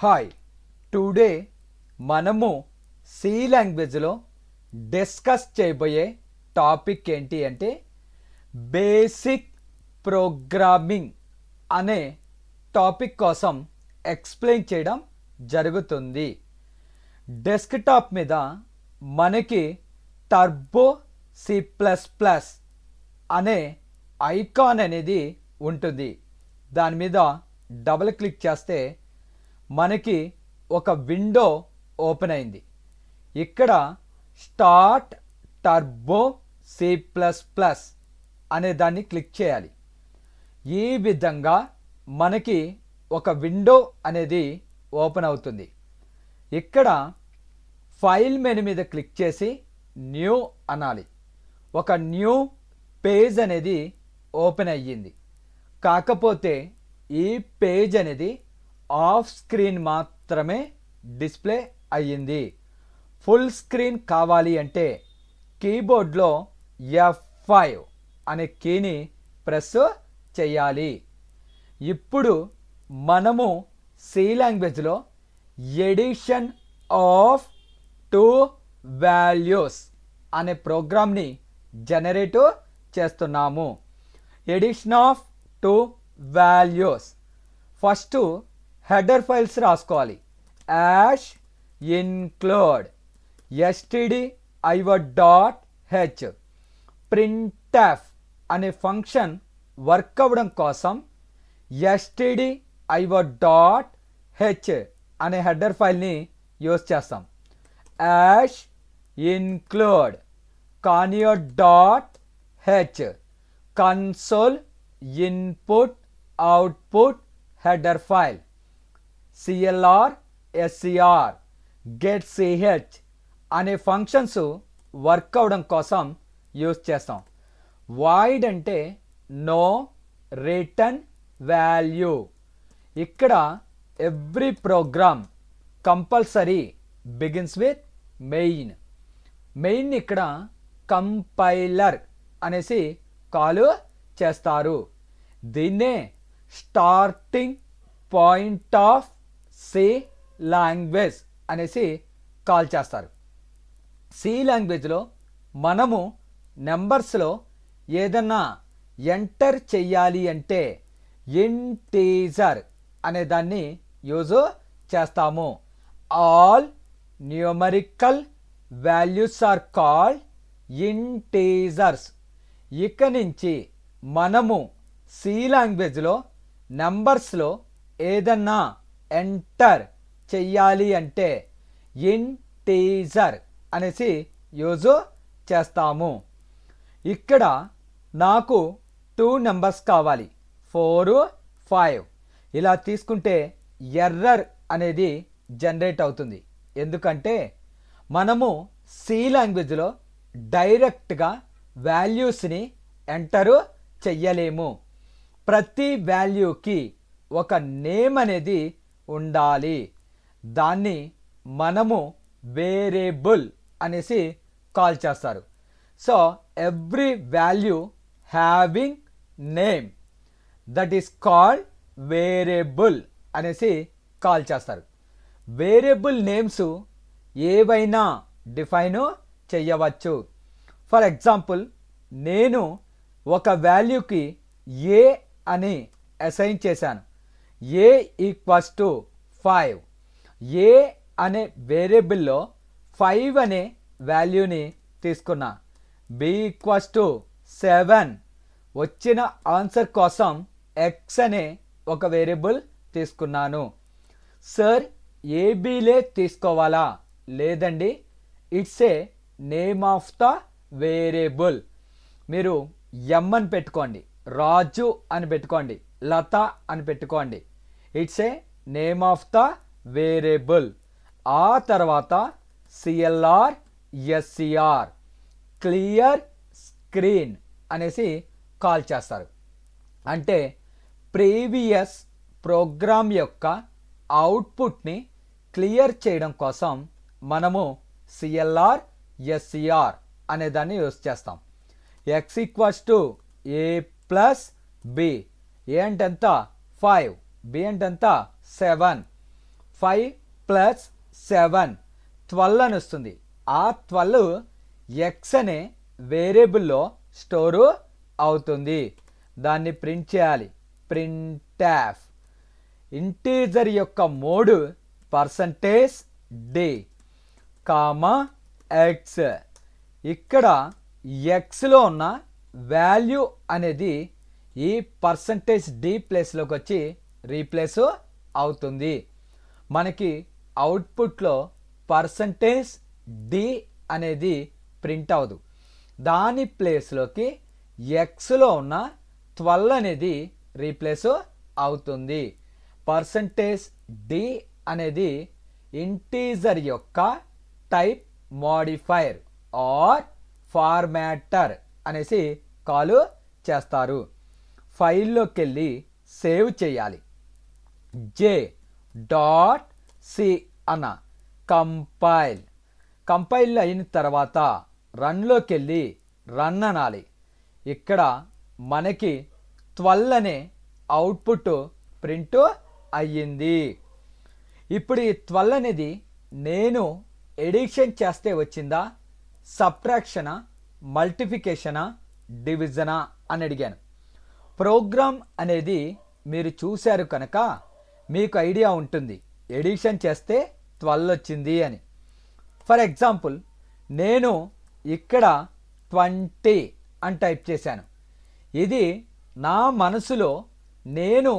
Hi today మనము C లాంగ్వేజ్లో discuss చేయబోయే టాపిక్ ఏంటి అంటే బేసిక్ ప్రోగ్రామింగ్ అనే టాపిక్ కోసం ఎక్స్ప్లెయిన్ చేయడం జరుగుతుంది. డెస్క్టాప్ మీద మనకి టర్బో సి ప్లస్ ప్లస్ అనే ఐకాన్ అనేది ఉంటుంది. దాని మీద డబుల్ క్లిక్ చేస్తే మనకి ఒక విండో ఓపెన్ అయింది. ఇక్కడ start turbo C plus plus అనే దాన్ని క్లిక్ చేయాలి. ఈ విధంగా మనకి ఒక విండో అనేది ఓపెన్ అవుతుంది. ఇక్కడ ఫైల్ మెనూ మీద క్లిక్ చేసి న్యూ అనాలి. ఒక న్యూ పేజ్ అనేది ఓపెన్ అయ్యింది. కాకపోతే ఈ పేజ్ అనేది ఆఫ్ స్క్రీన్ మాత్రమే డిస్ప్లే అయ్యింది. ఫుల్ స్క్రీన్ కావాలి అంటే కీబోర్డ్లో F5 అనే కీని ప్రెస్ చేయాలి. ఇప్పుడు మనము సి లాంగ్వేజ్లో ఎడిషన్ ఆఫ్ టూ వాల్యూస్ అనే ప్రోగ్రామ్ని జనరేట్ చేస్తున్నాము. Addition of two values first header files రాసుకోవాలి. యాష్ ఇన్క్లూడ్ stdio.h printf అనే ఫంక్షన్ వర్క్ అవ్వడం కోసం stdio.h అనే హెడర్ ఫైల్ని యూజ్ చేస్తాం. Hash include conio.h console input output header file. clr ser get ch అనే ఫంక్షన్స్ వర్క్ అవడం కోసం యూజ్ చేస్తాం. వాయిడ్ అంటే నో రిటర్న్ వాల్యూ. ఇక్కడ every program compulsory begins with main. Main ఇక్కడ కంపైలర్ అనేసి కాల్ చేస్తారు. దీన్నే starting point of C language అనేసి కాల్ చేస్తారు. సి లాంగ్వేజ్లో మనము నెంబర్స్లో ఏదన్నా ఎంటర్ చెయ్యాలి అంటే ఇంటీజర్ అనే దాన్ని యూజ్ చేస్తాము. All numerical values are called integers. ఇక నుంచి మనము సి లాంగ్వేజ్లో నెంబర్స్లో ఏదన్నా ఎంటర్ చెయ్యాలి అంటే ఇంటీజర్ అనేసి యూజ్ చేస్తాము. ఇక్కడ నాకు 2 నెంబర్స్ కావాలి, 4, 5. ఇలా తీసుకుంటే ఎర్రర్ అనేది జనరేట్ అవుతుంది. ఎందుకంటే మనము సి లాంగ్వేజ్లో డైరెక్ట్గా వాల్యూస్ని ఎంటర్ చెయ్యలేము. ప్రతి వాల్యూకి ఒక నేమ్ అనేది ఉండాలి. దాన్ని మనము వేరియబుల్ అనేసి కాల్ చేస్తారు. So every value having name that is called variable అనేసి కాల్ చేస్తారు. వేరియబుల్ నేమ్స్ ఏవైనా డిఫైన్ చెయ్యవచ్చు. ఫర్ ఎగ్జాంపుల్ నేను ఒక వాల్యూకి ఏ అని అసైన్ చేశాను. ఏ ఈక్వల్స్ టు 5. ఏ అనే వేరియబుల్లో 5 అనే వాల్యూని తీసుకున్నా. B equals to 7. వచ్చిన ఆన్సర్ కోసం ఎక్స్ అనే ఒక వేరియబుల్ తీసుకున్నాను. సార్ ఏబీలే తీసుకోవాలా? లేదండి, it's a name of the variable. మీరు ఎం అని పెట్టుకోండి, రాజు అని పెట్టుకోండి, లత అని పెట్టుకోండి. It's a name of the variable. ఆ తర్వాత clr ser క్లియర్ స్క్రీన్ అనేసి కాల్ చేస్తారు. అంటే ప్రీవియస్ ప్రోగ్రామ్ యొక్క అవుట్పుట్ని క్లియర్ చేయడం కోసం మనము clr ser అనే దాన్ని యూజ్ చేస్తాం. x equals to a plus b. ఏ అంటే ఎంత? 5. b అంటే ఎంత? 7. 5 ప్లస్ 7 12 అని వస్తుంది. ఆ 12 ఎక్స్ అనే వేరియబుల్లో స్టోరు అవుతుంది. దాన్ని ప్రింట్ చేయాలి. ప్రింట్ఎఫ్. ఇంటీజర్ యొక్క mode percentage D comma X. ఇక్కడ ఎక్స్లో ఉన్న వాల్యూ అనేది ఈ పర్సంటేజ్ డి ప్లేస్లోకి వచ్చి రీప్లేస్ అవుతుంది. మనకి అవుట్పుట్లో పర్సంటేజ్ డి అనేది ప్రింట్ అవ్వదు. దాని ప్లేస్లోకి ఎక్స్లో ఉన్న 12 అనేది రీప్లేస్ అవుతుంది. పర్సంటేజ్ డి అనేది ఇంటీజర్ యొక్క టైప్ మోడిఫైర్ ఆర్ ఫార్మాటర్ అనేసి కాల్ చేస్తారు. ఫైల్లోకి వెళ్ళి సేవ్ చేయాలి. j.c అన్న కంపైల్ అయిన తర్వాత రన్లోకి వెళ్ళి రన్ అనాలి. ఇక్కడ మనకి 12 అనే అవుట్పుట్ ప్రింట్ అయ్యింది. ఇప్పుడు ఈ 12 అనేది నేను ఎడిషన్ చేస్తే వచ్చిందా, సబ్ట్రాక్షనా, మల్టిఫికేషనా, డివిజనా అని అడిగాను. ప్రోగ్రామ్ అనేది మీరు చూశారు కనుక మీకు ఐడియా ఉంటుంది ఎడిషన్ చేస్తే 12 వచ్చింది అని. ఫర్ ఎగ్జాంపుల్ నేను ఇక్కడ 20 అని టైప్ చేశాను. ఇది నా మనసులో నేను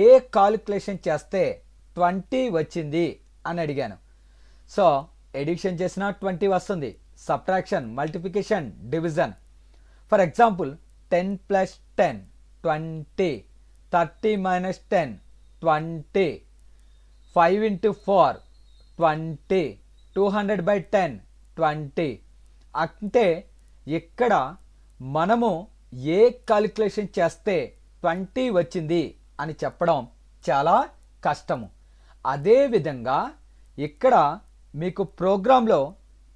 ఏ కాలిక్యులేషన్ చేస్తే 20 వచ్చింది అని అడిగాను. సో ఎడిషన్ చేసిన 20 వస్తుంది. Subtraction, multiplication, division. For example 10 plus 10 20, 30 minus 10 20, 5 into 4 20, 200/10 20. అంటే ఇక్కడ మనము ఏ కాలిక్యులేషన్ చేస్తే 20 వచ్చింది అని చెప్పడం చాలా కష్టము. అదేవిధంగా ఇక్కడ మీకు ప్రోగ్రాంలో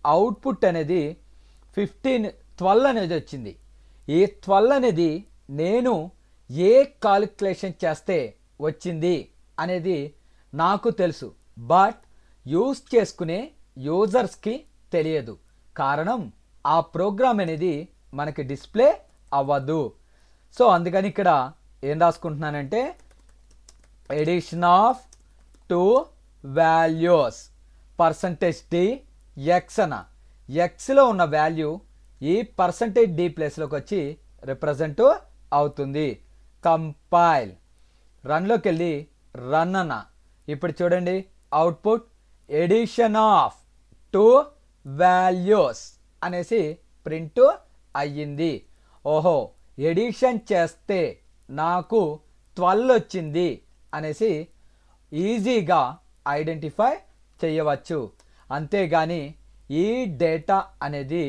అవుట్పుట్ అనేది 12 అనేది వచ్చింది. ఈ 12 అనేది నేను ఏ కాలిక్యులేషన్ చేస్తే వచ్చింది అనేది నాకు తెలుసు, బట్ యూజ్ చేసుకునే యూజర్స్కి తెలియదు. కారణం ఆ ప్రోగ్రామ్ అనేది మనకి డిస్ప్లే అవ్వదు. సో అందుకని ఇక్కడ ఏం రాసుకుంటున్నానంటే addition of 2 values percentage D X అన్న. ఎక్స్లో ఉన్న వాల్యూ ఈ పర్సంటేజ్ డి ప్లేస్లోకి వచ్చి రిప్రజెంట్ అవుతుంది. కంపైల్. రన్లోకి వెళ్ళి రన్ అన్న. ఇప్పుడు చూడండి అవుట్పుట్ ఎడిషన్ ఆఫ్ 2 వాల్యూస్ అనేసి ప్రింట్ అయ్యింది. ఓహో, ఎడిషన్ చేస్తే నాకు 12 వచ్చింది అనేసి ఈజీగా ఐడెంటిఫై చేయవచ్చు. అంతేగాని ఈ డేటా అనేది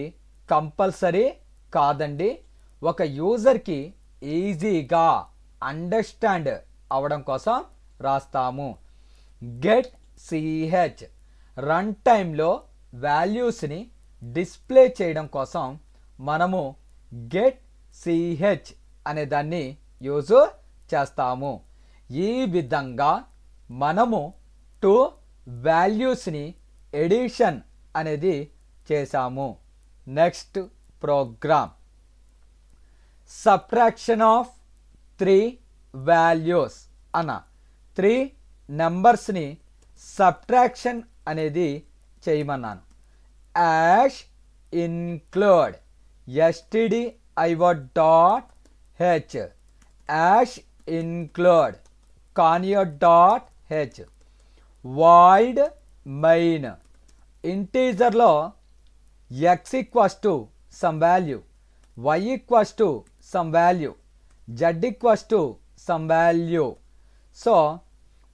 కంపల్సరీ కాదండి. ఒక యూజర్కి ఈజీగా అండర్స్టాండ్ అవడం కోసం రాస్తాము. గెట్ ch రన్ టైంలో వాల్యూస్ని డిస్ప్లే చేయడం కోసం మనము గెట్ ch అనే దాన్ని యూజ్ చేస్తాము. ఈ విధంగా మనము 2 వాల్యూస్ని ఎడిషన్ అనేది చేసాము. Next program subtraction of 3 values అన్న. 3 నెంబర్స్ని సబ్ట్రాక్షన్ అనేది చేయమన్నాను. Hash include stdio.h hash include conio.h void main. ఇంటీజర్లో x equals to some value, y equals to some value, z equals to some value. So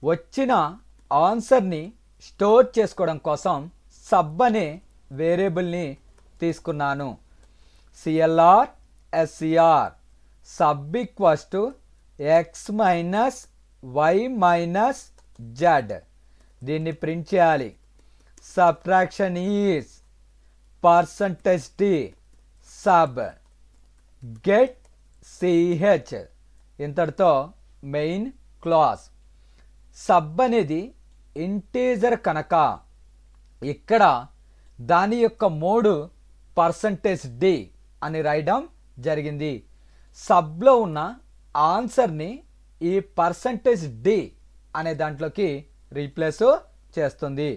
వచ్చిన ఆన్సర్ని store చేసుకోవడం కోసం sub అనే వేరియబుల్ని తీసుకున్నాను. clr scr sub equals to x minus y minus z. దీన్ని print చేయాలి. Subtraction is percentage D sub get ch. ఇంతటితో మెయిన్ క్లాస్. సబ్ అనేది ఇంటీజర్ కనుక ఇక్కడ దాని యొక్క మోడ్ పర్సంటేజ్ డి అని రాయడం జరిగింది. సబ్లో ఉన్న ఆన్సర్ని ఈ పర్సంటేజ్ డి అనే దాంట్లోకి రీప్లేస్ చేస్తుంది.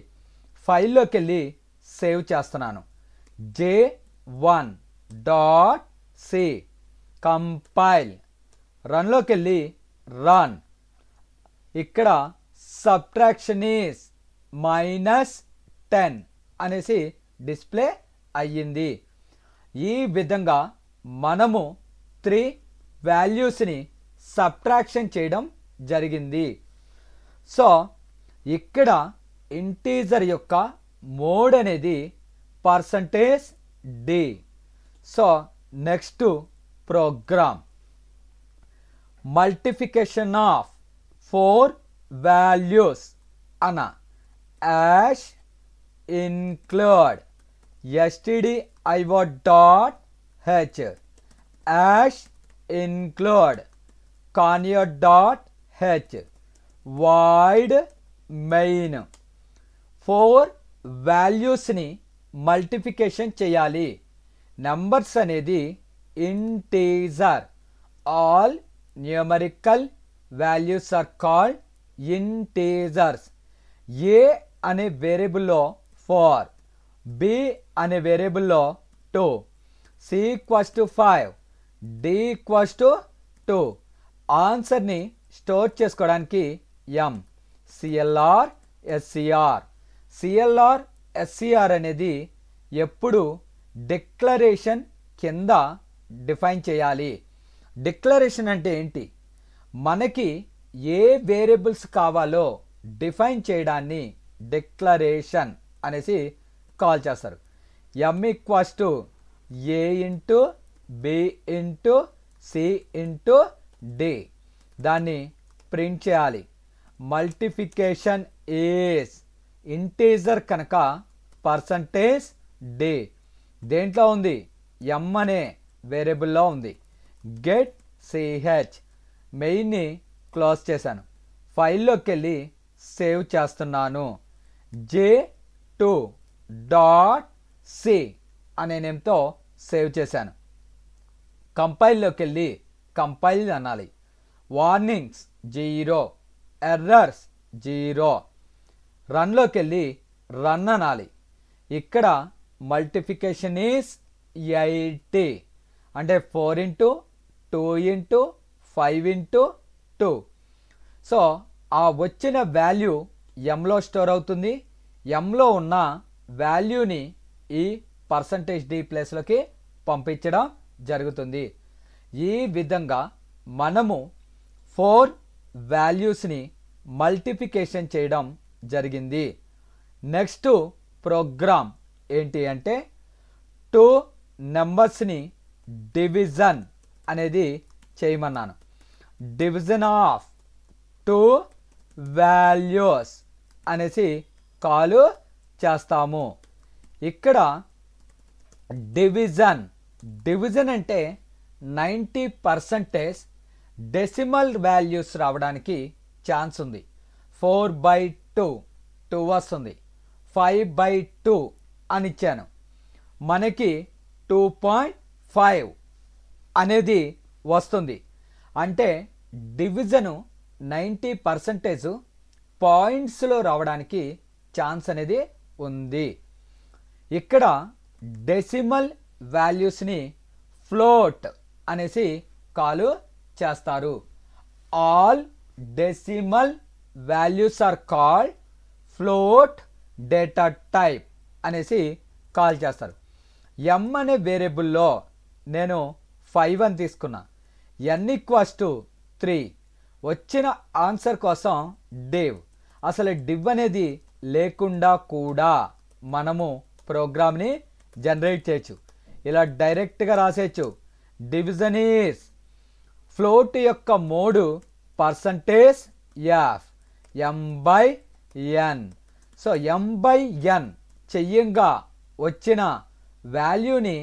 ఫైల్లోకి వెళ్ళి సేవ్ చేస్తున్నాను. j1.c compile. రన్లోకి వెళ్ళి రన్. ఇక్కడ సబ్ట్రాక్షన్ ఈస్ -10 అనేసి డిస్ప్లే అయ్యింది. ఈ విధంగా మనము 3 వాల్యూస్ని సబ్ట్రాక్షన్ చేయడం జరిగింది. సో ఇక్కడ ఇంటీజర్ యొక్క మోడ్ అనేది percentage D. So next program multiplication of 4 values అన్న hash include stdio.h hash include conio.h void main 4 వాల్యూస్ని మల్టిప్లికేషన్ చేయాలి. నంబర్స్ అనేది integer. All numerical values are called integers. A అనే వేరియబుల్లో 4, బి అనే వేరియబుల్లో 2, C equals to 5, D equals to 2. ఆన్సర్ని store చేసుకోవడానికి M. CLR SCR. CLR SCR అనేది ఎప్పుడు డిక్లరేషన్ కింద డిఫైన్ చేయాలి. డిక్లరేషన్ అంటే ఏంటి? మనకి ఏ వేరియబుల్స్ కావాలో డిఫైన్ చేయడాన్ని డిక్లరేషన్ అనేసి కాల్ చేస్తారు. M equals to A into B into C into D. దాన్ని ప్రింట్ చేయాలి. మల్టిప్లికేషన్ ఈస్ ఇంటీజర్ కనుక పర్సంటేజ్ డి దేంట్లో ఉంది? ఎం అనే వేరియబుల్లో ఉంది. గెట్ సిహెచ్ మెయిన్ని క్లోజ్ చేశాను. ఫైల్లోకి వెళ్ళి సేవ్ చేస్తున్నాను. j2.c అనే నేమ్తో సేవ్ చేశాను. కంపైల్లోకి వెళ్ళి కంపైల్ అనాలి. Warnings 0, errors 0. రన్లోకి వెళ్ళి రన్ అనాలి. ఇక్కడ మల్టిప్లికేషన్ ఈస్ 80 అంటే 4 ఇంటూ 2 ఇంటూ 5 ఇంటూ 2. సో ఆ వచ్చిన వాల్యూ ఎంలో స్టోర్ అవుతుంది. ఎంలో ఉన్న వాల్యూని ఈ పర్సంటేజ్ డి ప్లేస్లోకి పంపించడం జరుగుతుంది. ఈ విధంగా మనము 4 వాల్యూస్ని మల్టిప్లికేషన్ చేయడం జరిగింది. నెక్స్ట్ ప్రోగ్రామ్ ఏంటి అంటే 2 నెంబర్స్ని డివిజన్ అనేది చేయమన్నాను. డివిజన్ ఆఫ్ 2 వాల్యూస్ అనేసి కాల్ చేస్తాము. ఇక్కడ డివిజన్ అంటే 90% డెసిమల్ వాల్యూస్ రావడానికి ఛాన్స్ ఉంది. 4/2 2 వస్తుంది. 5/2 అని ఇచ్చాను. మనకి 2.5 అనేది వస్తుంది. అంటే డివిజను 90% పాయింట్స్లో రావడానికి ఛాన్స్ అనేది ఉంది. ఇక్కడ డెసిమల్ వాల్యూస్ని ఫ్లోట్ అనేసి కాల్ చేస్తారు. All decimal values are called float data type అనేసి కాల్ చేస్తారు. ఎం అనే వేరియబుల్లో నేను 5 అని తీసుకున్నా. n equals to 3. వచ్చిన ఆన్సర్ కోసం డివ్. అసలు డివ్ అనేది లేకుండా కూడా మనము ప్రోగ్రామ్ని జనరేట్ చేయొచ్చు. ఇలా డైరెక్ట్గా రాసేయచ్చు. డివిజన్ ఈస్ ఫ్లోట్ యొక్క mode percentage F m/n. So m/n చెయ్యంగా వచ్చిన వాల్యూని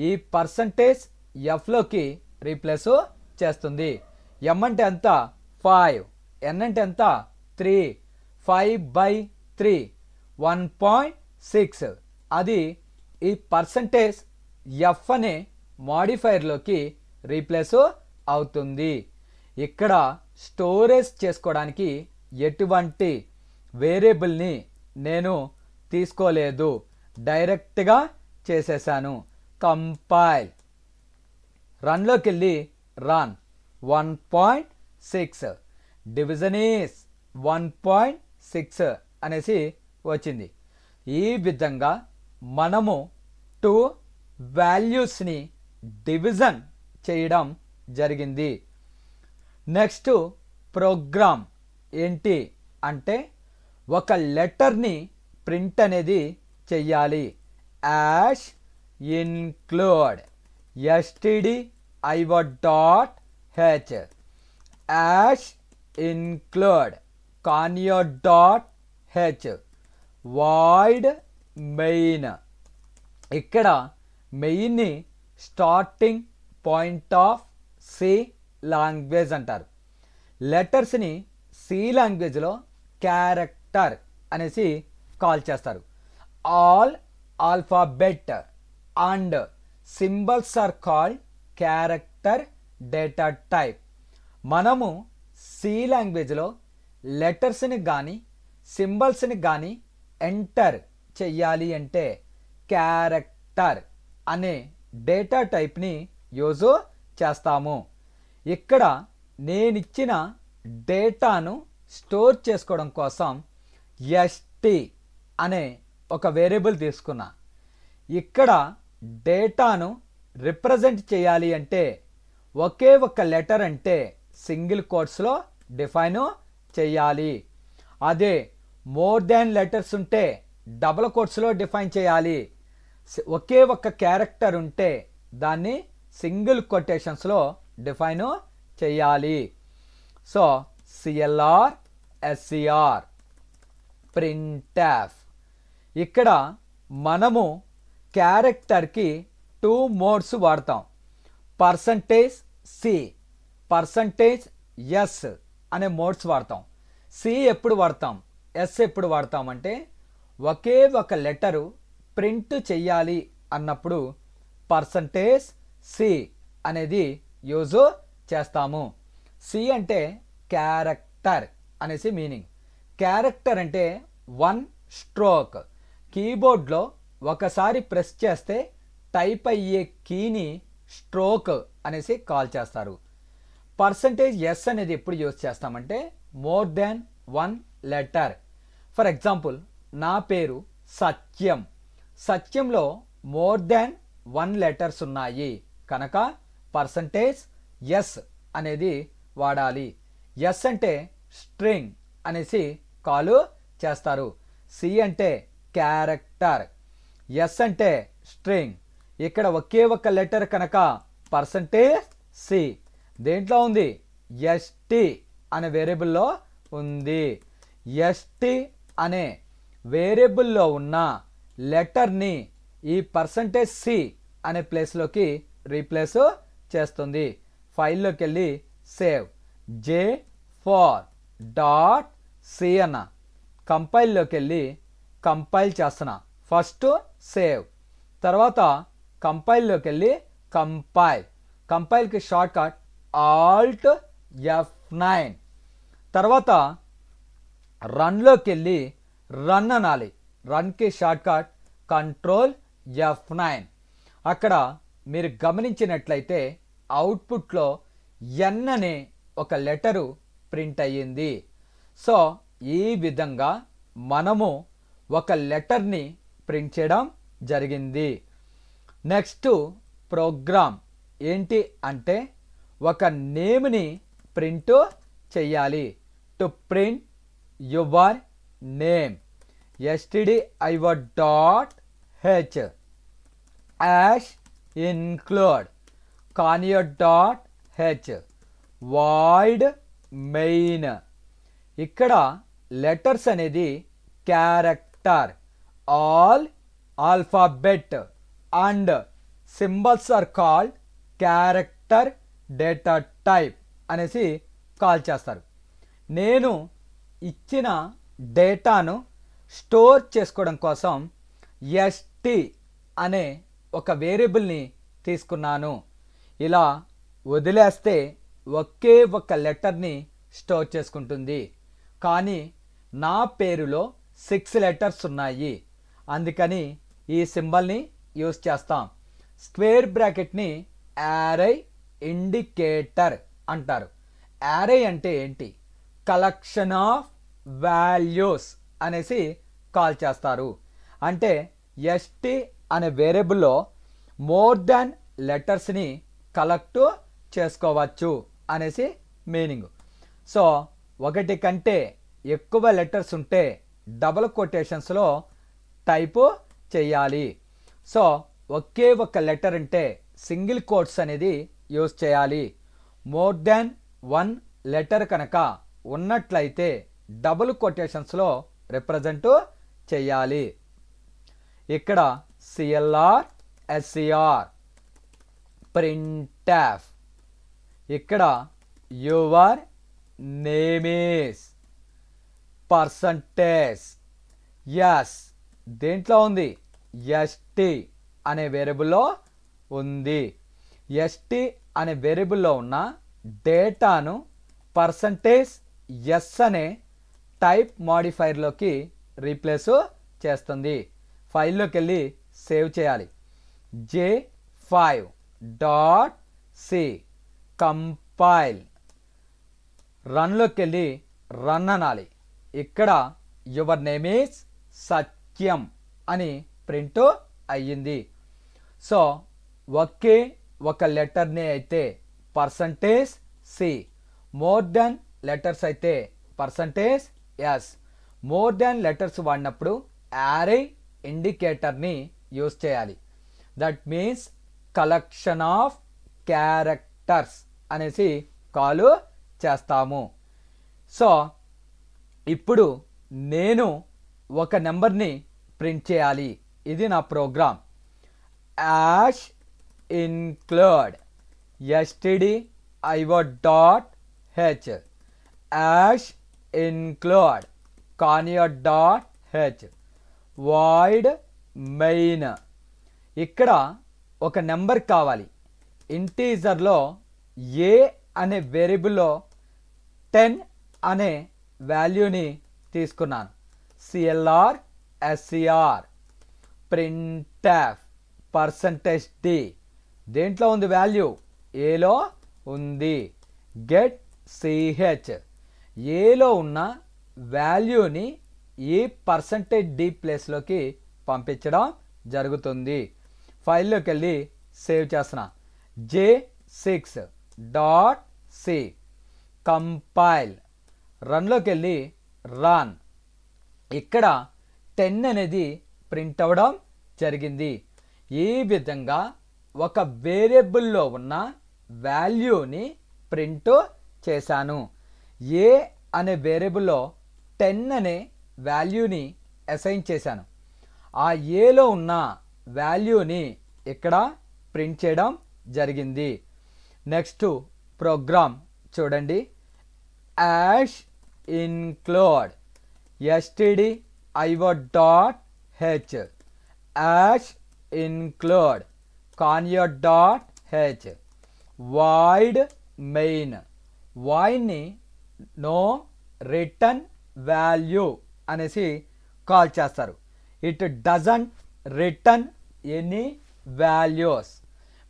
ఈ పర్సంటేజ్ ఎఫ్లోకి రీప్లేస్ చేస్తుంది. m అంటే ఎంత? 5. n అంటే ఎంత? 3. 5/3 1.6 అది ఈ పర్సంటేజ్ ఎఫ్ అనే మాడిఫైర్లోకి రీప్లేస్ అవుతుంది. ఇక్కడ స్టోరేజ్ చేసుకోవడానికి ఎటువంటి వేరియబుల్ని నేను తీసుకోలేదు, డైరెక్ట్గా చేసేసాను. కంపైల్ రన్లోకి వెళ్ళి రన్ 1.6 డివిజన్ ఈస్ 1.6 అనేసి వచ్చింది. ఈ విధంగా మనము 2 వాల్యూస్ని డివిజన్ చేయడం జరిగింది. నెక్స్ట్ ప్రోగ్రామ్ ఏంటి అంటే ఒక లెటర్ని ప్రింట్ అనేది చెయ్యాలి. Hash include stdio.h hash include conio.h void main. ఇక్కడ మెయిన్ని starting point of C language అంటారు. లెటర్స్ని సి లాంగ్వేజ్లో క్యారెక్టర్ అనేసి కాల్ చేస్తారు. All alphabet and symbols are called character data type. మనము సి లాంగ్వేజ్లో లెటర్స్ని కానీ సింబల్స్ని కానీ ఎంటర్ చెయ్యాలి అంటే క్యారెక్టర్ అనే డేటా టైప్ని యూజ్ చేస్తాము. ఇక్కడ నేనిచ్చిన డేటాను స్టోర్ చేసుకోవడం కోసం st అనే ఒక వేరియబుల్ తీసుకున్నా. ఇక్కడ డేటాను రిప్రజెంట్ చేయాలి అంటే ఒకే ఒక లెటర్ అంటే సింగిల్ కోట్స్లో డిఫైన్ చేయాలి. అదే మోర్ దాన్ లెటర్స్ ఉంటే డబుల్ కోట్స్లో డిఫైన్ చేయాలి. ఒకే ఒక క్యారెక్టర్ ఉంటే దాన్ని సింగిల్ కొటేషన్స్లో డిఫైన్ చేయాలి. So CLR SCR printf. ఇక్కడ మనము క్యారెక్టర్కి 2 మోడ్స్ వాడతాం. పర్సంటేజ్ సి, పర్సంటేజ్ ఎస్ అనే మోడ్స్ వాడతాం. సి ఎప్పుడు వాడతాం, ఎస్ ఎప్పుడు వాడతాం అంటే ఒకే ఒక లెటరు ప్రింట్ చెయ్యాలి అన్నప్పుడు పర్సంటేజ్ సి అనేది యూజ్ చేస్తాము. సి అంటే క్యారెక్టర్ అనేసి మీనింగ్. క్యారెక్టర్ అంటే 1 స్ట్రోక్. కీబోర్డ్లో ఒకసారి ప్రెస్ చేస్తే టైప్ అయ్యే కీని స్ట్రోక్ అనేసి కాల్ చేస్తారు. పర్సంటేజ్ ఎస్ అనేది ఎప్పుడు యూజ్ చేస్తామంటే more than 1 letter. For example నా పేరు సత్యం. సత్యంలో మోర్ దాన్ 1 లెటర్స్ ఉన్నాయి కనుక పర్సంటేజ్ ఎస్ అనేది వాడాలి. ఎస్ అంటే స్ట్రింగ్ అనేసి కాల్ చేస్తారు. సి అంటే క్యారెక్టర్, ఎస్ అంటే స్ట్రింగ్. ఇక్కడ ఒకే ఒక లెటర్ కనుక పర్సంటేజ్ సి. దేంట్లో ఉంది, ఎస్టి అనే వేరియబుల్లో ఉంది. ఎస్టి అనే వేరియబుల్లో ఉన్న లెటర్ని ఈ పర్సంటేజ్ సి అనే ప్లేస్లోకి రీప్లేస్ చేస్తుంది. ఫైల్లోకి వెళ్ళి సేవ్ j4.c అన్న. కంపైల్లోకి వెళ్ళి కంపైల్ చేస్తున్నా. ఫస్ట్ సేవ్, తర్వాత కంపైల్లోకి వెళ్ళి కంపైల్. కంపైల్కి షార్ట్ కట్ ఆల్ట్ F9. తర్వాత రన్లోకి వెళ్ళి రన్ అనాలి. రన్కి షార్ట్ కట్ కంట్రోల్ F9. అక్కడ మీరు గమనించినట్లయితే అవుట్పుట్లో ఎన్ అనే ఒక లెటరు ప్రింట్ అయ్యింది. సో ఈ విధంగా మనము ఒక లెటర్ని ప్రింట్ చేయడం జరిగింది. నెక్స్ట్ ప్రోగ్రామ్ ఏంటి అంటే ఒక నేమ్ని ప్రింట్ చెయ్యాలి. To print your name stdio.h hash include conio.h void main. ఇక్కడ లెటర్స్ అనేది character, all alphabet and symbols are called character data type అనేసి కాల్ చేస్తారు. నేను ఇచ్చిన డేటాను స్టోర్ చేసుకోవడం కోసం ఎస్టీ అనే ఒక వేరియబుల్ని తీసుకున్నాను. ఇలా వదిలేస్తే ఒకే ఒక లెటర్ని స్టోర్ చేసుకుంటుంది. కానీ నా పేరులో 6 లెటర్స్ ఉన్నాయి, అందుకని ఈ సింబల్ని యూస్ చేస్తాం. స్క్వేర్ బ్రాకెట్ని యారై ఇండికేటర్ అంటారు. యారై అంటే ఏంటి? కలెక్షన్ ఆఫ్ వాల్యూస్ అనేసి కాల్ చేస్తారు. అంటే ఎస్టీ అనే వేరియబుల్లో మోర్ దాన్ లెటర్స్ని కలెక్ట్ చేసుకోవచ్చు అనేసి మీనింగ్. సో ఒకటి కంటే ఎక్కువ లెటర్స్ ఉంటే డబుల్ కొటేషన్స్లో టైపు చేయాలి. సో ఒకే ఒక లెటర్ అంటే సింగిల్ కోట్స్ అనేది యూజ్ చేయాలి. మోర్ దాన్ 1 లెటర్ కనుక ఉన్నట్లయితే డబుల్ కొటేషన్స్లో రిప్రజెంట్ చేయాలి. ఇక్కడ సిఎల్ఆర్, ఎస్సిఆర్, ప్రింట్ఎఫ్, ఇక్కడ your name is, percentage. S దేంట్లో ఉంది? ఎస్టీ అనే వేరియబుల్లో ఉంది. ఎస్టీ అనే వేరియబుల్లో ఉన్న డేటాను పర్సంటేజ్ ఎస్ అనే టైప్ మాడిఫైర్లోకి రీప్లేస్ చేస్తుంది. ఫైల్లోకి వెళ్ళి సేవ్ చేయాలి. J5.c compile. రన్లోకి వెళ్ళి రన్ అనాలి. ఇక్కడ యువర్ నేమ్ ఈజ్ సత్యం అని ప్రింట్ అయ్యింది. సో ఒకే ఒక లెటర్ని అయితే percentage C, more than letters అయితే percentage S. More than letters వాడినప్పుడు యారే ఇండికేటర్ని యూజ్ చేయాలి. That means collection of characters అనేసి కాల్ చేస్తాము. సో ఇప్పుడు నేను ఒక నెంబర్ని ప్రింట్ చేయాలి. ఇది నా program. Hash include stdio.h, hash include conio.h, void main. ఇక్కడ ఒక నెంబర్ కావాలి. ఇంటీజర్లో ఏ అనే వేరియబుల్లో 10 అనే వాల్యూని తీసుకున్నాను. CLR, SCR, printf, percentage D. దేంట్లో ఉంది వాల్యూ? ఏలో ఉంది. గెట్ సిహెచ్, ఏలో ఉన్న వాల్యూని ఈ పర్సంటేజ్ డి ప్లేస్లోకి పంపించడం జరుగుతుంది. ఫైల్లోకి వెళ్ళి సేవ్ చేస్తున్నా. J6.c compile. రన్లోకి వెళ్ళి రన్. ఇక్కడ 10 అనేది ప్రింట్ అవ్వడం జరిగింది. ఈ విధంగా ఒక వేరియబుల్లో ఉన్న వాల్యూని ప్రింట్ చేశాను. ఏ అనే వేరియబుల్లో 10 అనే వాల్యూని అసైన్ చేశాను. ఆ ఏలో ఉన్న వాల్యూని ఇక్కడ ప్రింట్ చేయడం జరిగింది. నెక్స్ట్ ప్రోగ్రామ్ చూడండి. Hash include stdio.h, hash include conio.h, void main. వాయిడ్ని నో రిటర్న్ వాల్యూ అనేసి కాల్ చేస్తారు. It doesn't return any values.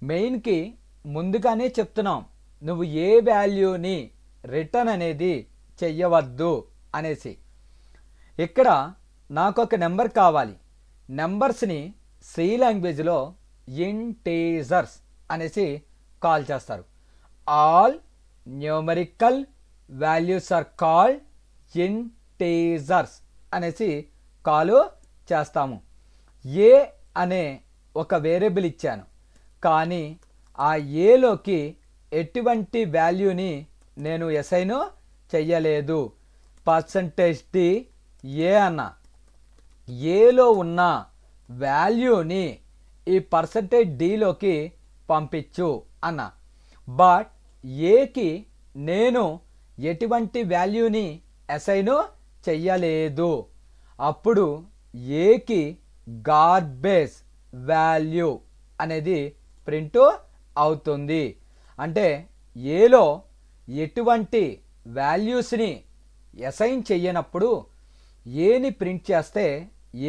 మెయిన్కి ముందుగానే చెప్తున్నాం, నువ్వు ఏ వాల్యూని రిటర్న్ అనేది చెయ్యవద్దు అనేసి. ఇక్కడ నాకు ఒక నెంబర్ కావాలి. నెంబర్స్ని సి లాంగ్వేజ్లో ఇంటీజర్స్ అనేసి కాల్ చేస్తారు. All numerical values are called integers అనేసి కాల్ చేస్తాము. ఏ అనే ఒక వేరియబుల్ ఇచ్చాను, కానీ ఆ ఏలోకి ఎటువంటి వాల్యూని నేను అసైన్ చెయ్యలేదు. పర్సంటేజ్ డి ఏ అన్న ఏలో ఉన్న వాల్యూని ఈ పర్సంటేజ్ డిలోకి పంపించు అన్న. బట్ ఏకి నేను ఎటువంటి వాల్యూని అసైన్ చెయ్యలేదు. అప్పుడు ఏకి గార్బేజ్ వాల్యూ అనేది ప్రింట్ అవుతుంది. అంటే ఏలో ఎటువంటి వాల్యూస్ని అసైన్ చెయ్యనప్పుడు ఏని ప్రింట్ చేస్తే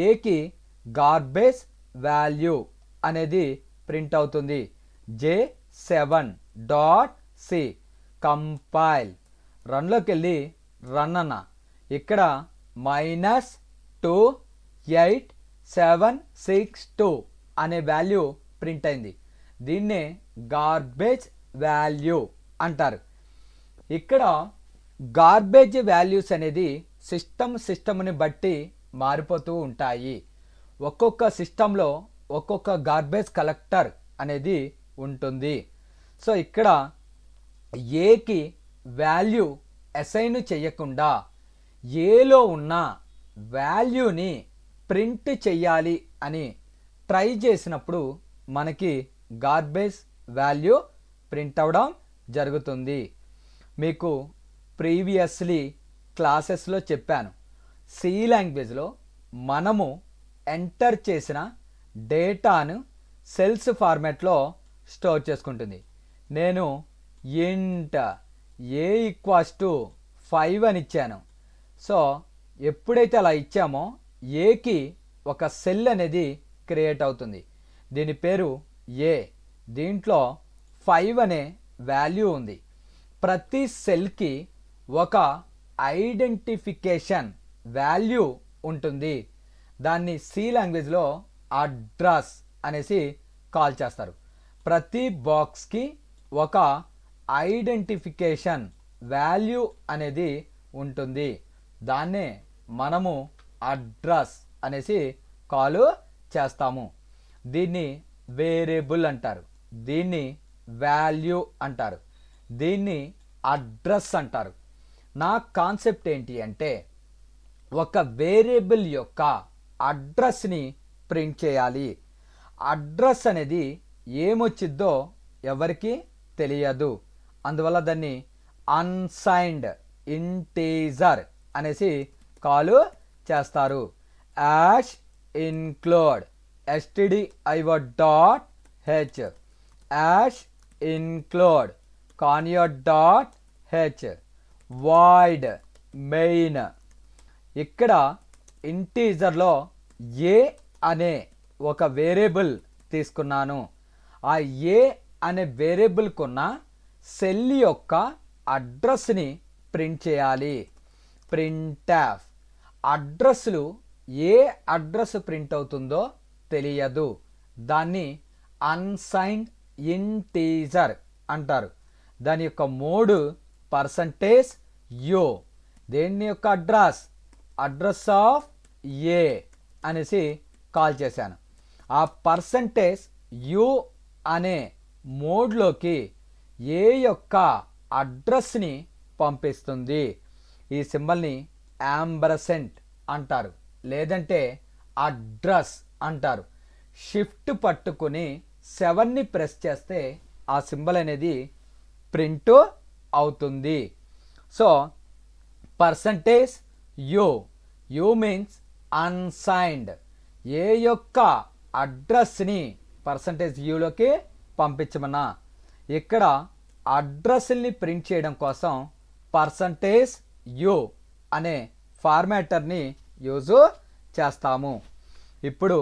ఏకి గార్బేజ్ వాల్యూ అనేది ప్రింట్ అవుతుంది. J7.C compile. రన్లోకి వెళ్ళి రన్ అన్న. ఇక్కడ -28762 అనే వాల్యూ ప్రింట్ అయింది. దీన్నే గార్బేజ్ వాల్యూ అంటారు. ఇక్కడ గార్బేజ్ వాల్యూస్ అనేది సిస్టమ్ని బట్టి మారిపోతూ ఉంటాయి. ఒక్కొక్క సిస్టంలో ఒక్కొక్క గార్బేజ్ కలెక్టర్ అనేది ఉంటుంది. సో ఇక్కడ ఏకి వాల్యూ అసైన్ చేయకుండా ఏలో ఉన్న వాల్యూని ప్రింట్ చెయ్యాలి అని ట్రై చేసినప్పుడు మనకి గార్బేజ్ వాల్యూ ప్రింట్ అవ్వడం జరుగుతుంది. మీకు ప్రీవియస్లీ క్లాసెస్లో చెప్పాను, సి లాంగ్వేజ్లో మనము ఎంటర్ చేసిన డేటాను సెల్స్ ఫార్మాట్లో స్టోర్ చేసుకుంటుంది. నేను ఇంట్ ఏ ఈక్వల్స్ టు 5 అని ఇచ్చాను. సో ఎప్పుడైతే అలా ఇచ్చామో ఏకి ఒక సెల్ అనేది క్రియేట్ అవుతుంది. దీని పేరు ఏ. దీంట్లో 5 అనే వాల్యూ ఉంది. ప్రతి సెల్కి ఒక ఐడెంటిఫికేషన్ వాల్యూ ఉంటుంది. దాన్ని సి లాంగ్వేజ్లో అడ్రస్ అనేసి కాల్ చేస్తారు. ప్రతి బాక్స్కి ఒక ఐడెంటిఫికేషన్ వాల్యూ అనేది ఉంటుంది. దాన్నే మనము అడ్రస్ అనేసి కాల్ చేస్తాము. దీన్ని వేరియబుల్ అంటారు, దీన్ని వాల్యూ అంటారు, దీన్ని అడ్రస్ అంటారు. నా కాన్సెప్ట్ ఏంటి అంటే ఒక వేరియబుల్ యొక్క అడ్రస్ని ప్రింట్ చేయాలి. అడ్రస్ అనేది ఏమొచ్చిద్దో ఎవరికి తెలియదు. అందువల్ల దాన్ని అన్సైన్డ్ ఇంటీజర్ అనేసి కాల్ చేస్తారు. Ash include stdio.h, hash include conio.h, void main. ఇక్కడ ఇంటీజర్లో ఏ అనే ఒక వేరియబుల్ తీసుకున్నాను. ఆ ఏ అనే వేరియబుల్కున్న సెల్ యొక్క అడ్రస్ని ప్రింట్ చేయాలి. ప్రింట్ఎఫ్. అడ్రస్లు ఏ అడ్రస్ ప్రింట్ అవుతుందో తెలియదు. దాన్ని అన్సైన్డ్ ఇంటీజర్ అంటారు. దాని యొక్క మోడ్ %u. దేని యొక్క అడ్రస్ ఆఫ్ ఏ అనేసి కాల్ చేశాను. ఆ %u అనే మోడ్లోకి ఏ యొక్క అడ్రస్ని పంపిస్తుంది. ఈ సింబల్ని యాంబర్సెంట్ అంటారు, లేదంటే అడ్రస్ అంటారు. షిఫ్ట్ పట్టుకుని 7ని ప్రెస్ చేస్తే ఆ సింబల్ అనేది ప్రింట్ అవుతుంది. So %u, u means unsigned. A యొక్క అడ్రస్ని %uలోకి పంపించమన్నా ఇక్కడ అడ్రస్ని ప్రింట్ చేయడం కోసం %u అనే ఫార్మాటర్ని యూజ్ చేస్తాము. ఇప్పుడు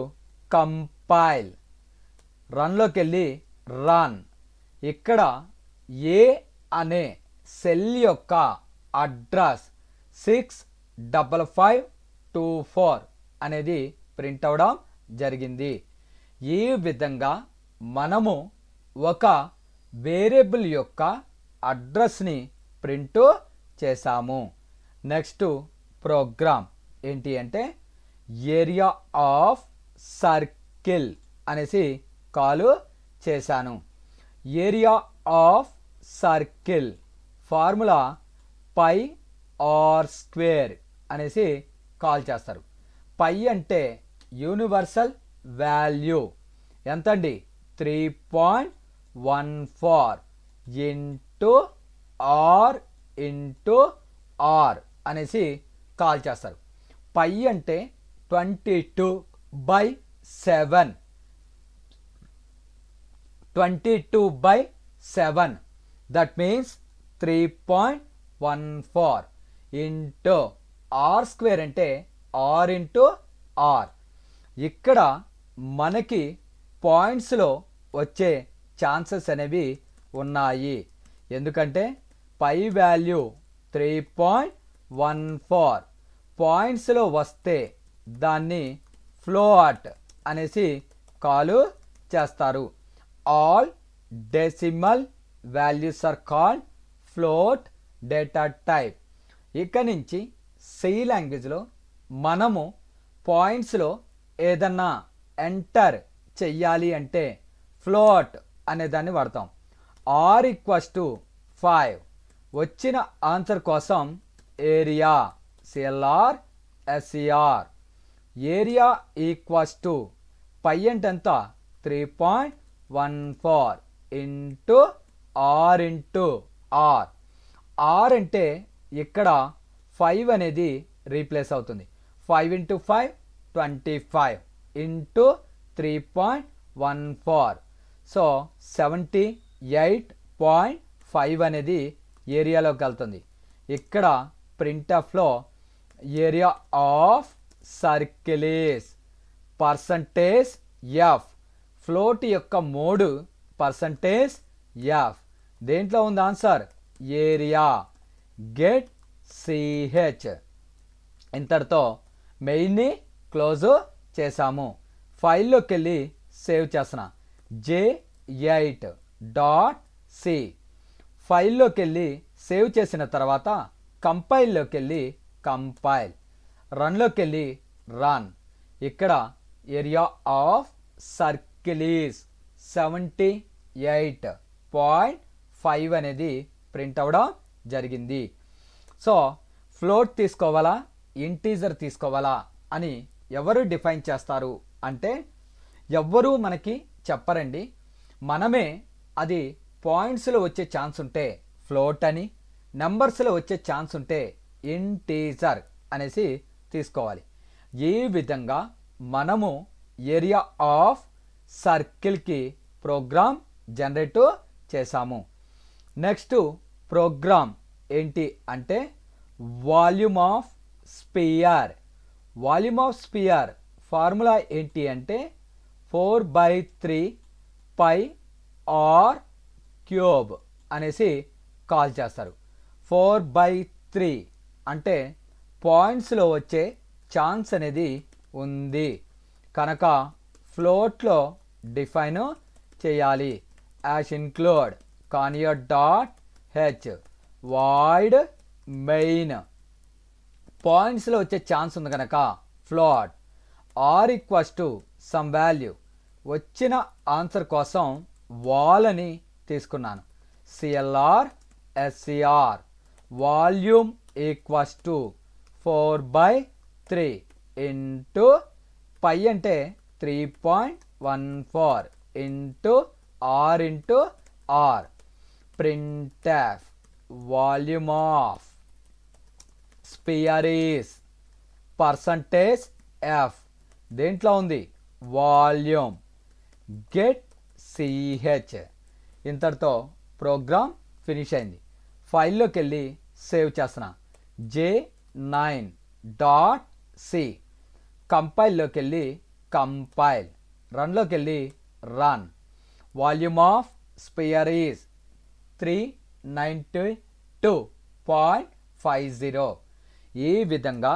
కంపైల్. రన్లోకి వెళ్ళి రన్. ఇక్కడ ఏ అనే సెల్ యొక్క అడ్రస్ 65524 అనేది ప్రింట్ అవడం జరిగింది. ఈ విధంగా మనము ఒక వేరియబుల్ యొక్క అడ్రస్ని ప్రింట్ చేసాము. నెక్స్ట్ ప్రోగ్రామ్ ఏంటి అంటే ఏరియా ఆఫ్ సర్కిల్ అనేసి కాల్ చేశాను. Area of circle formula pi R square అనేసి కాల్ చేస్తారు. పై అంటే యూనివర్సల్ వాల్యూ ఎంతండి, 3.14 ఇంటూ ఆర్ అనేసి కాల్ చేస్తారు. పై అంటే 22/7, 22/7 that means 3.14 into R square అంటే ఆర్ ఇంటూ ఆర్. ఇక్కడ మనకి పాయింట్స్లో వచ్చే ఛాన్సెస్ అనేవి ఉన్నాయి. ఎందుకంటే పై వాల్యూ 3.14 పాయింట్స్లో వస్తే దాన్ని ఫ్లోట్ అనేసి కాల్ చేస్తారు. All decimal values are called float data type. ఇక నుంచి సి లాంగ్వేజ్లో మనము పాయింట్స్లో ఏదన్నా ఎంటర్ చెయ్యాలి అంటే ఫ్లోట్ అనే దాన్ని వాడతాం. ఆర్ ఈక్వల్స్ టు 5 వచ్చిన ఆన్సర్ కోసం area CLR SCR. Area equals to pi అంటే ఎంత 3.14 into R into R. R అంటే ఇక్కడ 5 అనేది రీప్లేస్ అవుతుంది. 5 ఇంటూ 5 25 ఇంటూ 3.14 సో 78.5 అనేది ఏరియాలోకి వెళ్తుంది. ఇక్కడ ప్రింట్ఎఫ్లో area of circle is percentage F. Float యొక్క మోడ్ పర్సంటేజ్ ఎఫ్. దేంట్లో ఉంది ఆన్సర్ ఏరియా. Get C H. ఇంతటితో మెయిన్ని క్లోజ్ చేసాము. ఫైల్లోకి వెళ్ళి సేవ్ చేస్తున్నా. J8.c. ఫైల్లోకి వెళ్ళి సేవ్ చేసిన తర్వాత కంపైల్లోకి వెళ్ళి కంపైల్, రన్లోకి వెళ్ళి రన్. ఇక్కడ ఏరియా ఆఫ్ సర్కిల్ ఈస్ 78.5 అనేది ప్రింట్ అవ్వడం జరిగింది. సో ఫ్లోట్ తీసుకోవాలా ఇంటీజర్ తీసుకోవాలా అని ఎవరు డిఫైన్ చేస్తారు అంటే ఎవ్వరూ మనకి చెప్పరండి. మనమే అది పాయింట్స్లో వచ్చే ఛాన్స్ ఉంటే ఫ్లోట్ అని, నెంబర్స్లో వచ్చే ఛాన్స్ ఉంటే ఇంటీజర్ అనేసి తీసుకోవాలి. ఈ విధంగా మనము ఏరియా ఆఫ్ సర్కిల్కి ప్రోగ్రామ్ జనరేట్ చేసాము. నెక్స్ట్ ప్రోగ్రామ్ ఏంటి అంటే volume of sphere. Volume of sphere formula ఏంటి అంటే 4/3 పై ఆర్ క్యూబ్ అనేసి కాల్ చేస్తారు. 4/3 అంటే పాయింట్స్లో వచ్చే ఛాన్స్ అనేది ఉంది కనుక ఫ్లోట్లో డిఫైన్ చేయాలి. Hash include conio dot H void main. పాయింట్స్లో వచ్చే ఛాన్స్ ఉంది కనుక float. R equals to some value. వచ్చిన ఆన్సర్ కోసం వాల్ అని తీసుకున్నాను. CLR SCR. Volume equals to 4/3 into pi అంటే 3.14 into R into R. Printf volume of sphere is percentage F. దేంట్లో ఉంది వాల్యూమ్. Get C H. ఇంతటితో ప్రోగ్రామ్ ఫినిష్ అయింది. ఫైల్లోకి వెళ్ళి సేవ్ చేస్తున్నా. J9.c. కంపైల్లోకి వెళ్ళి కంపైల్, రన్లోకి వెళ్ళి run. Volume of sphere is 392.50. ఈ విధంగా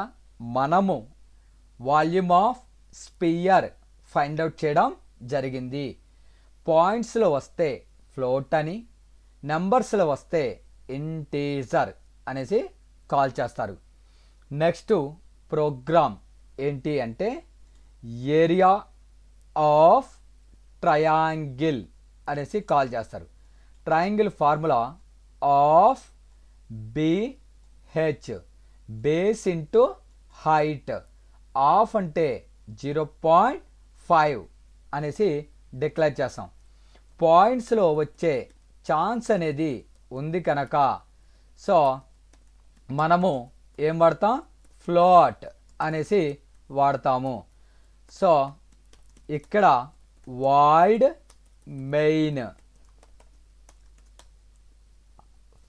మనము volume of spear find out చేయడం జరిగింది. పాయింట్స్లో వస్తే ఫ్లోట్ అని, నెంబర్స్లో వస్తే ఇంటీజర్ అనేసి కాల్ చేస్తారు. నెక్స్ట్ ప్రోగ్రామ్ ఏంటి అంటే ఏరియా ఆఫ్ ట్రయాంగిల్ అనేసి కాల్ చేస్తారు. Triangle formula of BH base into height. Of అంటే 0.5 అనేసి డిక్లేర్ చేస్తాం. పాయింట్స్లో వచ్చే ఛాన్స్ అనేది ఉంది కనుక సో మనము ఏం వాడతాం ఫ్లోట్ అనేసి వాడతాము. సో ఇక్కడ వాయిడ్ మెయిన్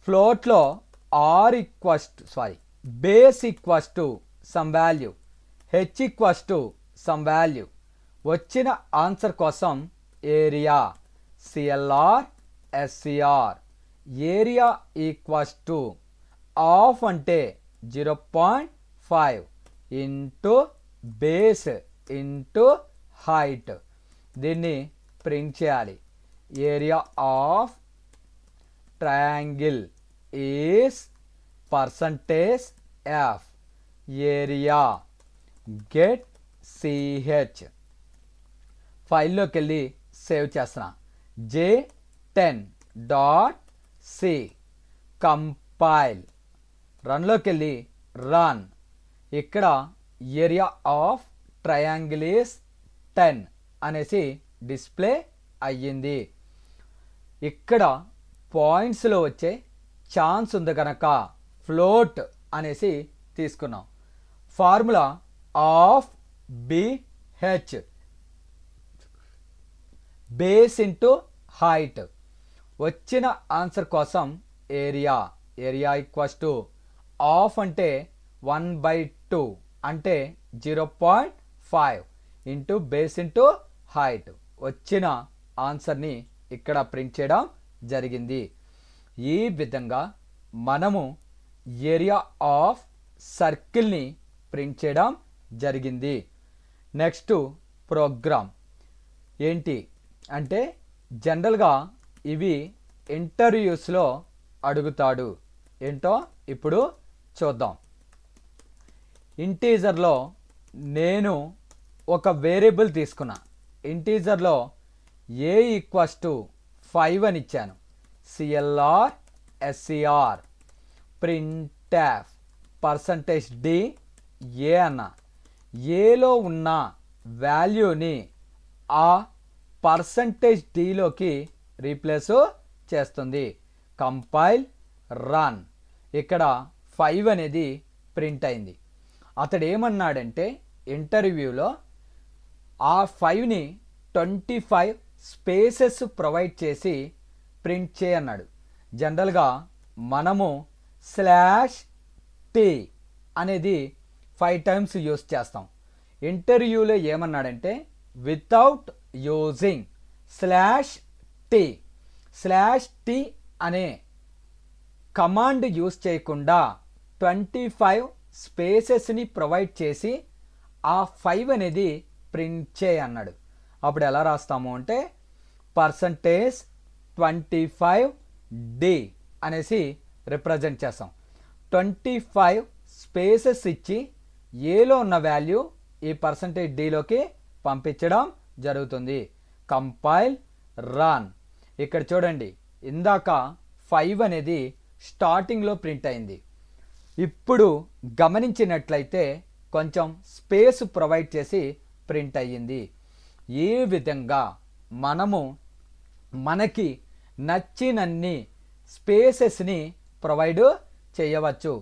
ఫ్లోట్లో base equals to some value, H equals to some value. వచ్చిన ఆన్సర్ కోసం area CLR SCR. Area equals to half అంటే 0.5 ఇంటూ బేస్ ఇంటూ హైట్. దీన్ని ప్రింట్ చేయాలి. Area of triangle is percentage F. Area get CH. ఫైల్లోకి వెళ్ళి save చేస్తున్నా. J10.c compile. రన్లోకి వెళ్ళి రన్. ఇక్కడ ఏరియా ఆఫ్ ట్రయాంగిల్ ఈస్ 10 అనేసి డిస్ప్లే అయ్యింది. ఇక్కడ పాయింట్స్లో వచ్చే ఛాన్స్ ఉంది కనుక ఫ్లోట్ అనేసి తీసుకున్నాం. Formula of B H base into height. వచ్చిన ఆన్సర్ కోసం ఏరియా ఈక్వల్స్ టు ఆఫ్ అంటే 1/2 అంటే 0.5 ఇంటూ బేస్ ఇంటూ హైట్. వచ్చిన ఆన్సర్ని ఇక్కడ ప్రింట్ చేయడం జరిగింది. ఈ విధంగా మనము ఏరియా ఆఫ్ సర్కిల్ని ప్రింట్ చేయడం జరిగింది. నెక్స్ట్ ప్రోగ్రామ్ ఏంటి అంటే జనరల్గా ఇవి ఇంటర్వ్యూస్లో అడుగుతాడు. ఏంటో ఇప్పుడు చూద్దాం. ఇంటీజర్లో నేను ఒక వేరియబుల్ తీసుకున్నా. ఇంటీజర్లో ఏ ఈక్వల్స్ టు 5 అని ఇచ్చాను. CLR SCR printf percentage D A అన్న. ఏలో ఉన్న వాల్యూని ఆ పర్సంటేజ్ డిలోకి రీప్లేస్ చేస్తుంది. Compile run. ఇక్కడ 5 అనేది ప్రింట్ అయింది. అతడు ఏమన్నాడంటే ఇంటర్వ్యూలో ఆ 5ని 25 స్పేసెస్ ప్రొవైడ్ చేసి ప్రింట్ చేయన్నాడు. జనరల్గా మనము /t అనేది 5 టైమ్స్ యూస్ చేస్తాం. ఇంటర్వ్యూలో ఏమన్నాడంటే వితౌట్ యూజింగ్ /t అనే కమాండ్ యూస్ చేయకుండా 25 స్పేసెస్ని ప్రొవైడ్ చేసి ఆ 5 అనేది ప్రింట్ చేయన్నాడు. అప్పుడు ఎలా రాస్తాము అంటే %25d అనేసి రిప్రజెంట్ చేస్తాం. 25 స్పేసెస్ ఇచ్చి ఏలో ఉన్న వాల్యూ ఈ %dలోకి పంపించడం జరుగుతుంది. Compile run. ఇక్కడ చూడండి, ఇందాక 5 అనేది స్టార్టింగ్లో ప్రింట్ అయింది. ఇప్పుడు గమనించినట్లయితే కొంచెం స్పేస్ ప్రొవైడ్ చేసి ప్రింట్ అయ్యింది. ఈ విధంగా మనము మనకి నచ్చినన్ని స్పేసెస్ని ప్రొవైడ్ చేయవచ్చు.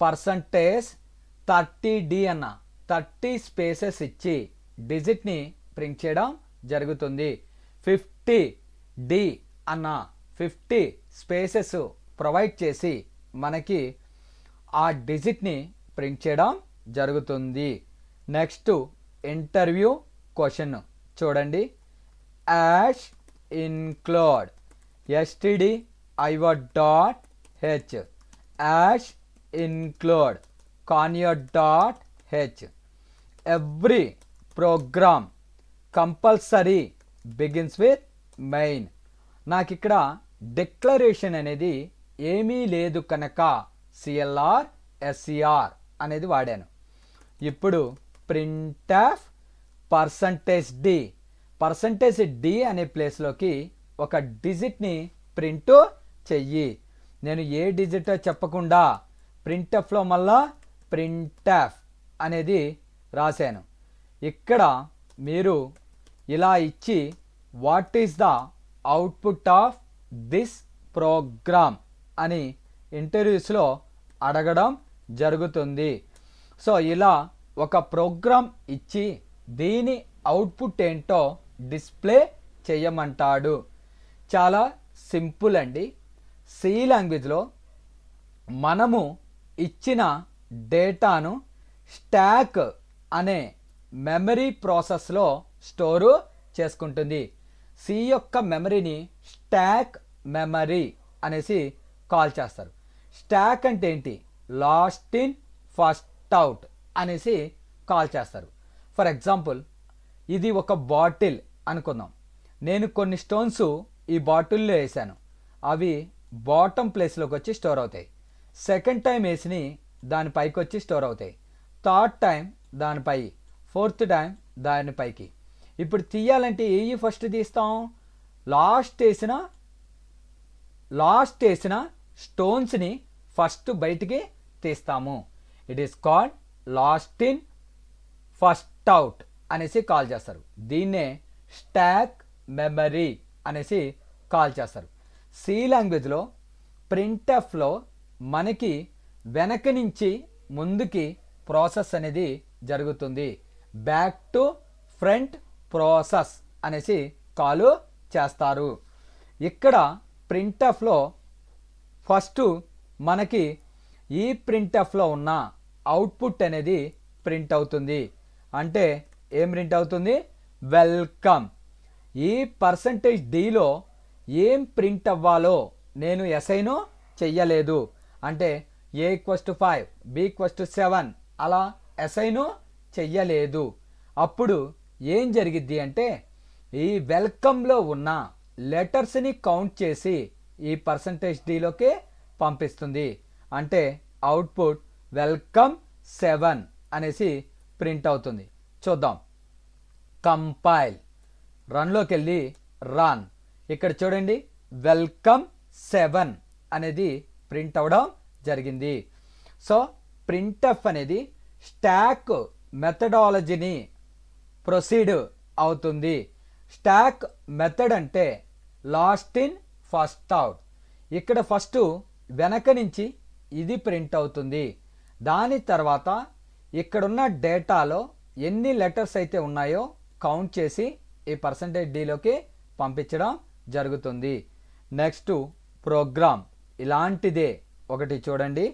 %30d అన్న 30 స్పేసెస్ ఇచ్చి డిజిట్ని ప్రింట్ చేయడం జరుగుతుంది. 50d అన్న 50 స్పేసెస్ ప్రొవైడ్ చేసి మనకి ఆ డిజిట్ని ప్రింట్ చేయడం జరుగుతుంది. నెక్స్ట్ ఇంటర్వ్యూ క్వశ్చన్ చూడండి. Hash include stdio.h hash include conio.h. Every program compulsory begins with main. నాకు ఇక్కడ డిక్లరేషన్ అనేది ఏమీ లేదు కనుక సిఎల్ఆర్ ఎస్సిఆర్ అనేది వాడాను. ఇప్పుడు ప్రింట్ఎఫ్ %d అనే ప్లేస్లోకి ఒక డిజిట్ని ప్రింట్ చెయ్యి. నేను ఏ డిజిటో చెప్పకుండా ప్రింట్ఎఫ్లో మళ్ళా ప్రింట్ఎఫ్ అనేది రాశాను. ఇక్కడ మీరు ఇలా ఇచ్చి what is the output of this program అని ఇంటర్వ్యూస్లో అడగడం జరుగుతుంది. సో ఇలా ఒక ప్రోగ్రామ్ ఇచ్చి దీని అవుట్పుట్ ఏంటో డిస్ప్లే చేయమంటాడు. చాలా సింపుల్ అండి. సి లాంగ్వేజ్లో మనము ఇచ్చిన డేటాను స్టాక్ అనే మెమరీ ప్రాసెస్లో స్టోరు చేసుకుంటుంది. సి యొక్క మెమరీని స్టాక్ మెమరీ అనేసి కాల్ చేస్తారు. స్టాక్ అంటే ఏంటి? లాస్ట్ ఇన్ ఫస్ట్ అవుట్ అనేసి కాల్ చేస్తారు. ఫర్ ఎగ్జాంపుల్, ఇది ఒక బాటిల్ అనుకుందాం. నేను కొన్ని స్టోన్స్ ఈ బాటిల్లో వేసాను. అవి బాటమ్ ప్లేస్లోకి వచ్చి స్టోర్ అవుతాయి. సెకండ్ టైం వేసి దానిపైకి వచ్చి స్టోర్ అవుతాయి. థర్డ్ టైం దానిపై, ఫోర్త్ టైం దానిపైకి. ఇప్పుడు తీయాలంటే ఏవి ఫస్ట్ తీస్తాం? లాస్ట్ వేసిన స్టోన్స్ని ఫస్ట్ బయటికి తీస్తాము. It is called last in first out అనేసి కాల్ చేస్తారు. దీన్నే స్టాక్ మెమరీ అనేసి కాల్ చేస్తారు. సి లాంగ్వేజ్లో ప్రింట్ఎఫ్లో మనకి వెనక నుంచి ముందుకి ప్రాసెస్ అనేది జరుగుతుంది. బ్యాక్ టు ఫ్రంట్ ప్రాసెస్ అనేసి కాల్ చేస్తారు. ఇక్కడ ప్రింట్ఎఫ్లో ఫస్ట్ మనకి ఈ ప్రింట్ఎఫ్లో ఉన్న అవుట్పుట్ అనేది ప్రింట్ అవుతుంది. అంటే ఏం ప్రింట్ అవుతుంది? వెల్కమ్. ఈ పర్సంటేజ్ డీలో ఏం ప్రింట్ అవ్వాలో నేను అసైన్ చెయ్యలేదు. అంటే A equals to 5, B equals to 7 అలా అసైన్ చెయ్యలేదు. అప్పుడు ఏం జరిగిద్ది అంటే ఈ వెల్కమ్లో ఉన్న లెటర్స్ని కౌంట్ చేసి ఈ పర్సంటేజ్ డీలోకి పంపిస్తుంది. అంటే అవుట్పుట్ వెల్కమ్ 7 అనేసి ప్రింట్ అవుతుంది. చూద్దాం. కంపైల్, రన్లోకి వెళ్ళి రన్. ఇక్కడ చూడండి, వెల్కమ్ 7 అనేది ప్రింట్ అవ్వడం జరిగింది. సో ప్రింట్ఎఫ్ అనేది స్టాక్ మెథడాలజీని ప్రొసీడ్ అవుతుంది. స్టాక్ మెథడ్ అంటే లాస్ట్ ఇన్ ఫస్ట్ అవుట్. ఇక్కడ ఫస్ట్ వెనక నుంచి ఇది ప్రింట్ అవుతుంది. దాని తర్వాత ఇక్కడున్న డేటాలో ఎన్ని లెటర్స్ అయితే ఉన్నాయో కౌంట్ చేసి ఈ పర్సంటేజ్ డీలోకి పంపించడం జరుగుతుంది. నెక్స్ట్ ప్రోగ్రామ్ ఇలాంటిదే ఒకటి చూడండి.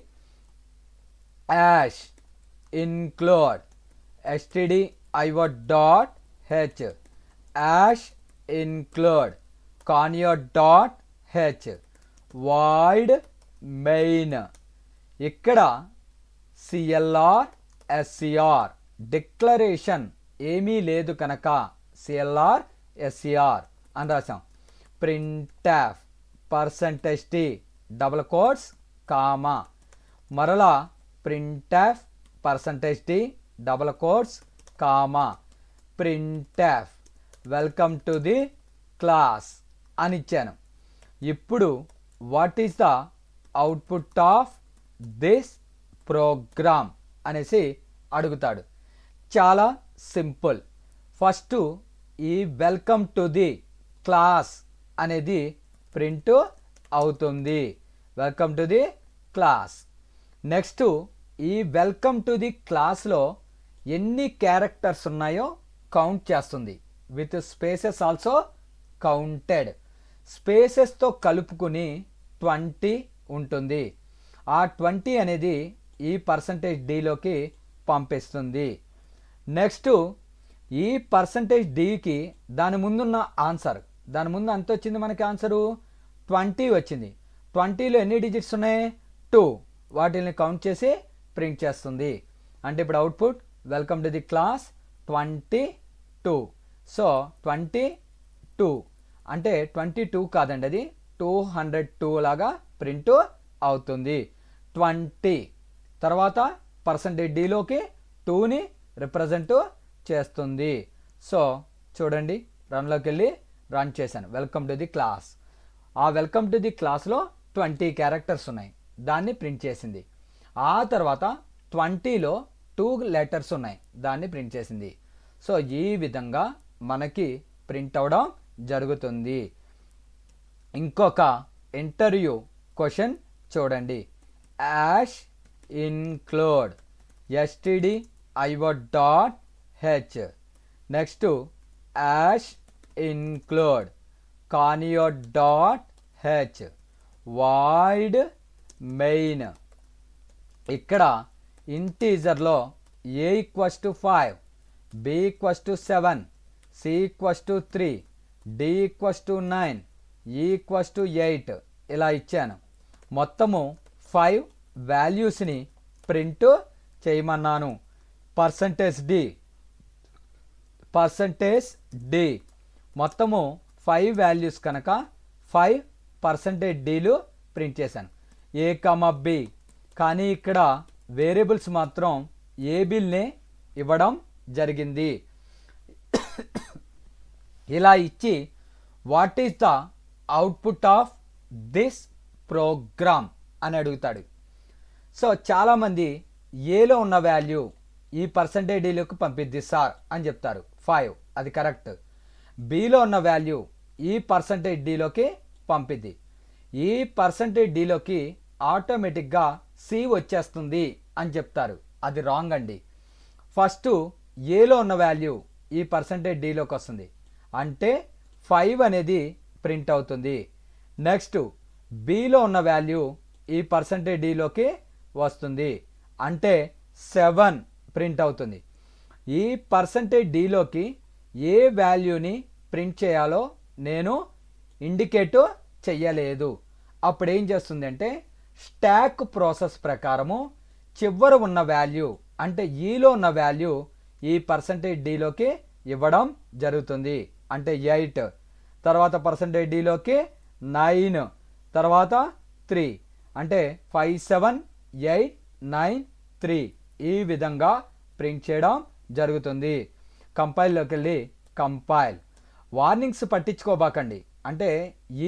Hash include stdio.h, hash include conio.h, void main. ఇక్కడ clr scr డిక్లరేషన్ ఏమీ లేదు కనుక clr scr అని రాసాం. printf percentage T double quotes comma, మరలా printf percentage T double quotes comma, printf welcome to the class అని ఇచ్చాను. ఇప్పుడు what is the output of this program అనేసి అడుగుతాడు. చాలా సింపుల్. ఫస్ట్ ఈ వెల్కమ్ టు ది క్లాస్ అనేది ప్రింట్ అవుతుంది. Welcome to the class. Next ఈ వెల్కమ్ టు ది క్లాస్లో ఎన్ని క్యారెక్టర్స్ ఉన్నాయో కౌంట్ చేస్తుంది. With spaces also counted. స్పేసెస్తో కలుపుకుని 20 ఉంటుంది. ఆ 20 అనేది ఈ పర్సంటేజ్ డీలోకి పంపిస్తుంది. నెక్స్ట్ ఈ పర్సంటేజ్ డీకి దాని ముందున్న ఆన్సర్, దాని ముందు ఎంత వచ్చింది మనకి ఆన్సరు? 20 వచ్చింది. 20లో ఎన్ని డిజిట్స్ ఉన్నాయి? 2. వాటిని కౌంట్ చేసి ప్రింట్ చేస్తుంది. అంటే ఇప్పుడు output welcome to the class 22. So 22 అంటే 22 కాదండి, అది 202 లాగా ప్రింట్ అవుతుంది. 20 తర్వాత పర్సంటేజ్ డీలోకి 2ని రిప్రజెంట్ చేస్తుంది. సో చూడండి, రన్లోకి వెళ్ళి రన్ చేశాను. Welcome to the class. ఆ వెల్కమ్ టు ది క్లాస్లో 20 క్యారెక్టర్స్ ఉన్నాయి, దాన్ని ప్రింట్ చేసింది. ఆ తర్వాత 20లో 2 లెటర్స్ ఉన్నాయి, దాన్ని ప్రింట్ చేసింది. సో ఈ విధంగా మనకి ప్రింట్ అవడం జరుగుతుంది. ఇంకొక ఇంటర్వ్యూ క్వశ్చన్ చూడండి. Hash include stdio dot H. Next hash include conio dot H. Void main. ఇక్కడ ఇంటీజర్లో a = 5, b = 7, c = 3, d = 9, e = 8 ఇలా ఇచ్చాను. మొత్తము 5 వాల్యూస్ని ప్రింట్ చేయమన్నాను. %d మొత్తము 5 వాల్యూస్ కనుక 5%dలు ప్రింట్ చేశాను. a, b కానీ ఇక్కడ వేరియబుల్స్ మాత్రం ఏబిల్నే ఇవ్వడం జరిగింది. ఇలా ఇచ్చి what is the output of this program అని అడుగుతాడు. సో చాలామంది ఏలో ఉన్న వాల్యూ ఈ %dలోకి పంపిద్ది సార్ అని చెప్తారు. 5 అది కరెక్ట్. బిలో ఉన్న వాల్యూ ఈ %dలోకి పంపిద్ది. ఈ %dలోకి ఆటోమేటిక్గా సి వచ్చేస్తుంది అని చెప్తారు. అది రాంగ్ అండి. ఫస్ట్ ఏలో ఉన్న వాల్యూ ఈ %dలోకి వస్తుంది అంటే 5 అనేది ప్రింట్ అవుతుంది. నెక్స్ట్ బిలో ఉన్న వాల్యూ ఈ %dలోకి వస్తుంది అంటే 7 ప్రింట్ అవుతుంది. ఈ %dలోకి ఏ వాల్యూని ప్రింట్ చేయాలో నేను ఇండికేట్ చెయ్యలేదు. అప్పుడు ఏం చేస్తుంది అంటే స్టాక్ ప్రాసెస్ ప్రకారము చివర ఉన్న వాల్యూ అంటే ఈలో ఉన్న వాల్యూ ఈ %dలోకి ఇవ్వడం జరుగుతుంది. అంటే 8 తర్వాత %dలోకి 9 తర్వాత 3 అంటే 5 7 8 9 3 ఈ విధంగా ప్రింట్ చేయడం జరుగుతుంది. కంపైల్లోకి వెళ్ళి కంపైల్. వార్నింగ్స్ పట్టించుకోబాకండి. అంటే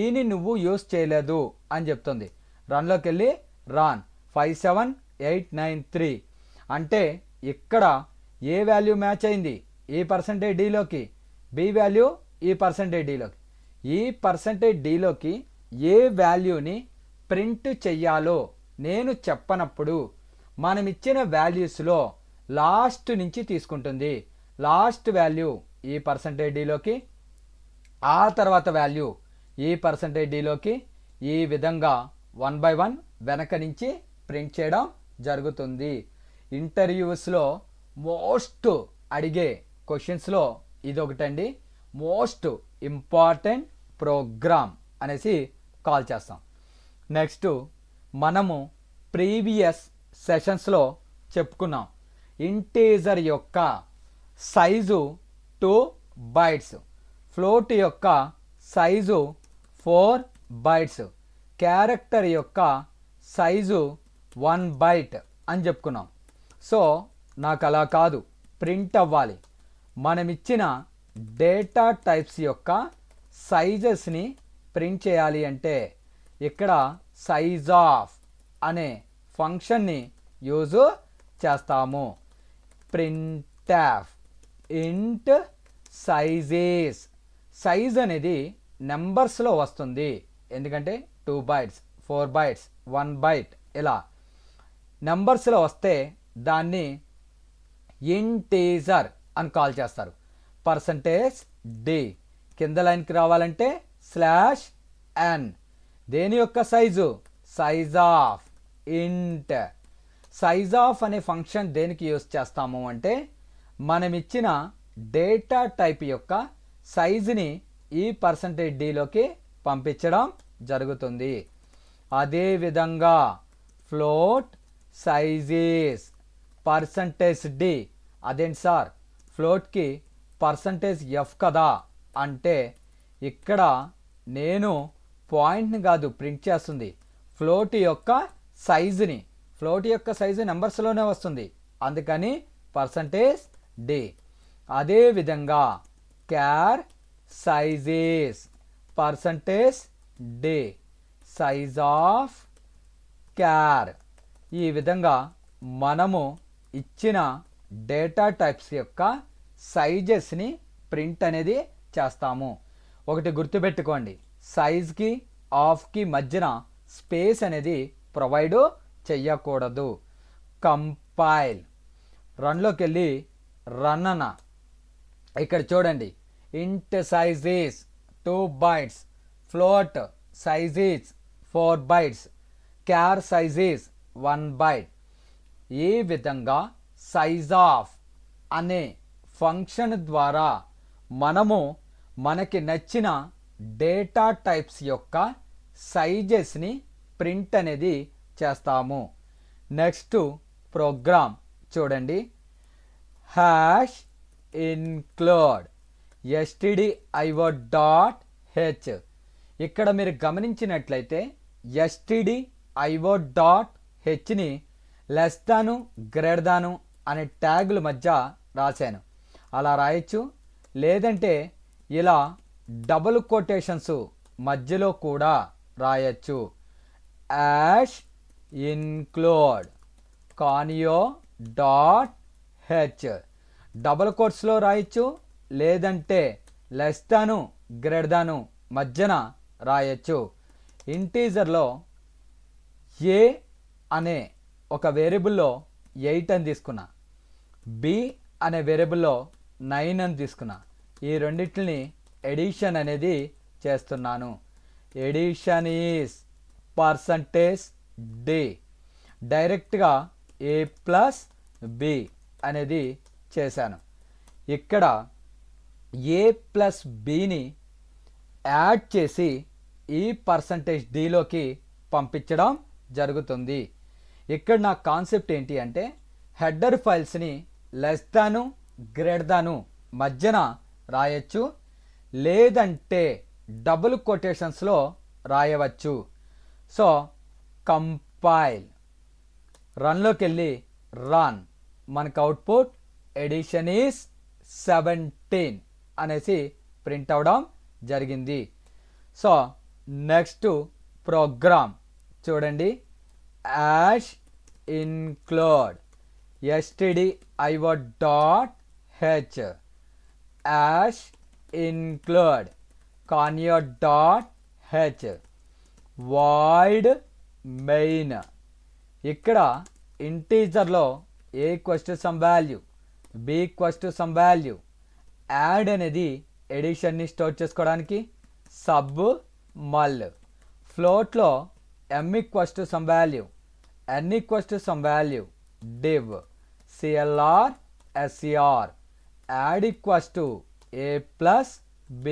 ఈని నువ్వు యూస్ చేయలేదు అని చెప్తుంది. రన్లోకి వెళ్ళి రన్ 5 7 8 9 3 అంటే ఇక్కడ ఏ వాల్యూ మ్యాచ్ అయింది ఈ %dలోకి, బి వాల్యూ ఈ %dలోకి. ఈ %dలోకి ఏ వాల్యూని ప్రింట్ చెయ్యాలో నేను చెప్పనప్పుడు మనం ఇచ్చిన వాల్యూస్లో లాస్ట్ నుంచి తీసుకుంటుంది. లాస్ట్ వాల్యూ ఈ %dలోకి, ఆ తర్వాత వాల్యూ ఈ %dలోకి, ఈ విధంగా 1 by 1 వెనక నుంచి ప్రింట్ చేయడం జరుగుతుంది. ఇంటర్వ్యూస్లో మోస్ట్ అడిగే క్వశ్చన్స్లో ఇదొకటండి. మోస్ట్ ఇంపార్టెంట్ ప్రోగ్రామ్ అనేసి కాల్ చేస్తాం. నెక్స్ట్ మనము ప్రీవియస్ సెషన్స్లో చెప్పుకున్నాం ఇంటీజర్ యొక్క సైజు 2 bytes, ఫ్లోట్ యొక్క సైజు 4 bytes, క్యారెక్టర్ యొక్క సైజు 1 byte అని చెప్పుకున్నాం. సో నాకు అలా కాదు, ప్రింట్ అవ్వాలి. మనం ఇచ్చిన డేటా టైప్స్ యొక్క సైజెస్ని ప్రింట్ చేయాలి అంటే ఇక్కడ సైజ్ ఆఫ్ అనే ఫంక్షన్ని యూజ్ చేస్తాము. ప్రింట్ఎఫ్ ఇంట్ సైజెస్. సైజ్ అనేది నెంబర్స్లో వస్తుంది ఎందుకంటే 2 bytes 4 bytes 1 byte ఇలా నెంబర్స్లో వస్తే దాన్ని ఇంటీజర్ అని కాల్ చేస్తారు. %d కింద లైన్కి రావాలంటే /n. దేని యొక్క సైజు సైజ్ ఆఫ్ ఇంట్. సైజ్ ఆఫ్ అనే ఫంక్షన్ దేనికి యూజ్ చేస్తాము అంటే మనం ఇచ్చిన డేటా టైప్ యొక్క సైజుని ఈ %dలోకి పంపించడం జరుగుతుంది. అదేవిధంగా ఫ్లోట్ సైజెస్ %d. అదేంటి సార్ ఫ్లోట్కి %f కదా అంటే ఇక్కడ నేను పాయింట్ని కాదు ప్రింట్ చేస్తుంది ఫ్లోట్ యొక్క సైజుని. ఫ్లోట్ యొక్క సైజు నెంబర్స్లోనే వస్తుంది అందుకని %d. అదేవిధంగా క్యార్ సైజెస్ %d సైజ్ ఆఫ్ క్యార్. ఈ విధంగా మనము ఇచ్చిన డేటా టైప్స్ యొక్క సైజెస్ని ప్రింట్ అనేది చేస్తాము. ఒకటి గుర్తుపెట్టుకోండి, సైజ్కి ఆఫ్కి మధ్యన స్పేస్ అనేది ప్రొవైడ్ చెయ్యకూడదు. కంపైల్. రన్లోకి వెళ్ళి రన్ అన్న. ఇక్కడ చూడండి, int size is 2 bytes, float size is 4 bytes, char size is 1 byte. ఈ విధంగా సైజ్ ఆఫ్ అనే ఫంక్షన్ ద్వారా మనము మనకి నచ్చిన డేటా టైప్స్ యొక్క సైజెస్ని ప్రింట్ అనేది చేస్తాము. నెక్స్ట్ ప్రోగ్రామ్ చూడండి, హ్యాష్ ఇన్క్లూడ్ stdio.h. ఇక్కడ మీరు గమనించినట్లయితే stdio.hని లెస్ దాను గ్రేటర్ దాను అనే ట్యాగుల మధ్య రాశాను. అలా రాయొచ్చు, లేదంటే ఇలా డబుల్ కొటేషన్స్ మధ్యలో కూడా రాయొచ్చు. యాష్ ఇన్క్లూడ్ conio.h డబుల్ కోట్స్లో రాయొచ్చు, లేదంటే లెస్ దాను గ్రేటర్ దాను మధ్యన రాయొచ్చు. ఇంటీజర్లో ఏ అనే ఒక వేరియబుల్లో 8 అని తీసుకున్నా, బి అనే వేరియబుల్లో 9 అని తీసుకున్నా. ఈ రెండింటిని ఎడిషన్ అనేది చేస్తున్నాను. Addition is %d. డైరెక్ట్గా a ప్లస్ బి అనేది చేశాను. ఇక్కడ a ప్లస్ బిని యాడ్ చేసి ఈ %dలోకి పంపించడం జరుగుతుంది. ఇక్కడ నా కాన్సెప్ట్ ఏంటి అంటే, హెడర్ ఫైల్స్ని లెస్ దాను గ్రేటర్ దాను మధ్యన రాయొచ్చు, లేదంటే డబుల్ కొటేషన్స్లో రాయవచ్చు. సో కంపైల్, రన్లోకి వెళ్ళి రన్, మనకు అవుట్పుట్ ఎడిషన్ ఈస్ 17 అనేసి ప్రింట్ అవడం జరిగింది. సో నెక్స్ట్ ప్రోగ్రామ్ చూడండి, hash include stdio.h, hash include conio.h, void main. ఇక్కడ ఇంటీజర్లో a equals to some value, b equals to some value, add అనేది ఎడిషన్ని స్టోర్ చేసుకోవడానికి, సబ్ మల్, ఫ్లోట్లో m equals to some value, n equals to some value, div, clr ser, add equals to a plus b,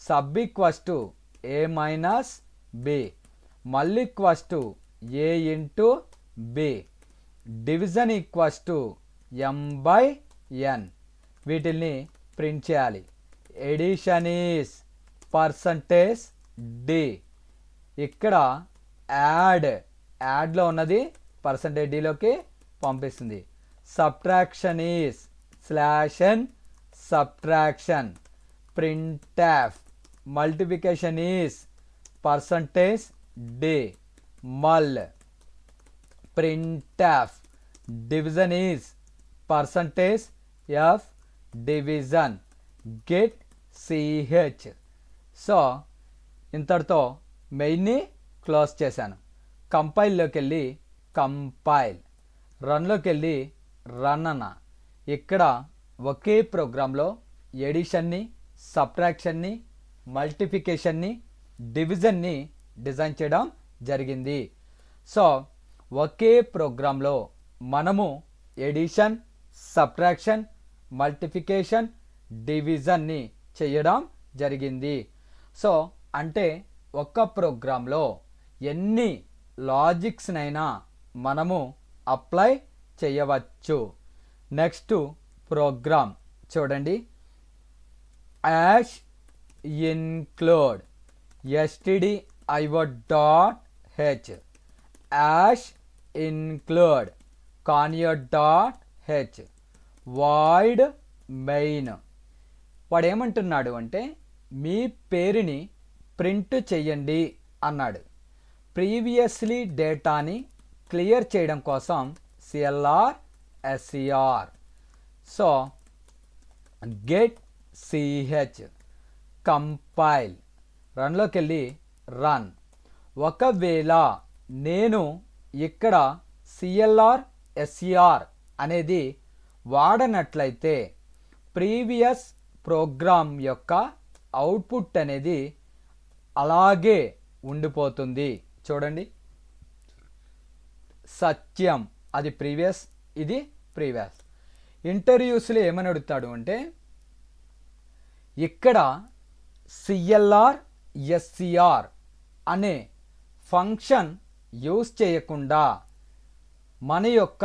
sub equals to a minus b, మల్ equals to a into b, division equals to m/n. వీటిల్ని print చేయాలి. Addition is %d. ఇక్కడ యాడ్లో ఉన్నది %dలోకి పంపిస్తుంది. Subtraction is /n subtraction. Printf, multiplication is %d mul. printf, division is %f division, get ch. So ఇంతటితో మెయిన్ని క్లోజ్ చేశాను. కంపైల్లోకి వెళ్ళి కంపైల్, రన్లోకి వెళ్ళి రన్ అన్న. ఇక్కడ ఒకే ప్రోగ్రాంలో ఎడిషన్ని, సబ్ట్రాక్షన్ని, మల్టిప్లికేషన్ని, డివిజన్ని డిజైన్ చేయడం జరిగింది. సో ఒకే ప్రోగ్రాంలో మనము ఎడిషన్, సబ్ట్రాక్షన్, మల్టిప్లికేషన్, డివిజన్ని చేయడం జరిగింది. సో అంటే ఒక్క ప్రోగ్రాంలో ఎన్ని లాజిక్స్నైనా మనము అప్లై చేయవచ్చు. నెక్స్ట్ ప్రోగ్రామ్ చూడండి, hash include stdio.h, hash include conio.h, void main. వాడు ఏమంటున్నాడు అంటే, మీ పేరుని ప్రింట్ చెయ్యండి అన్నాడు. ప్రీవియస్లీ డేటాని క్లియర్ చేయడం కోసం clr ser. So get ch, compile, రన్లోకి వెళ్ళి రన్. ఒకవేళ నేను ఇక్కడ clr ser అనేది వాడనట్లయితే ప్రీవియస్ ప్రోగ్రామ్ యొక్క అవుట్పుట్ అనేది అలాగే ఉండిపోతుంది. చూడండి, సత్యం అది ప్రీవియస్, ఇది ప్రీవియస్. ఇంటర్వ్యూస్లో ఏమని అడుగుతాడు అంటే ఇక్కడ సిఎల్ఆర్ ఎస్సిఆర్ అనే ఫంక్షన్ యూజ్ చేయకుండా మన యొక్క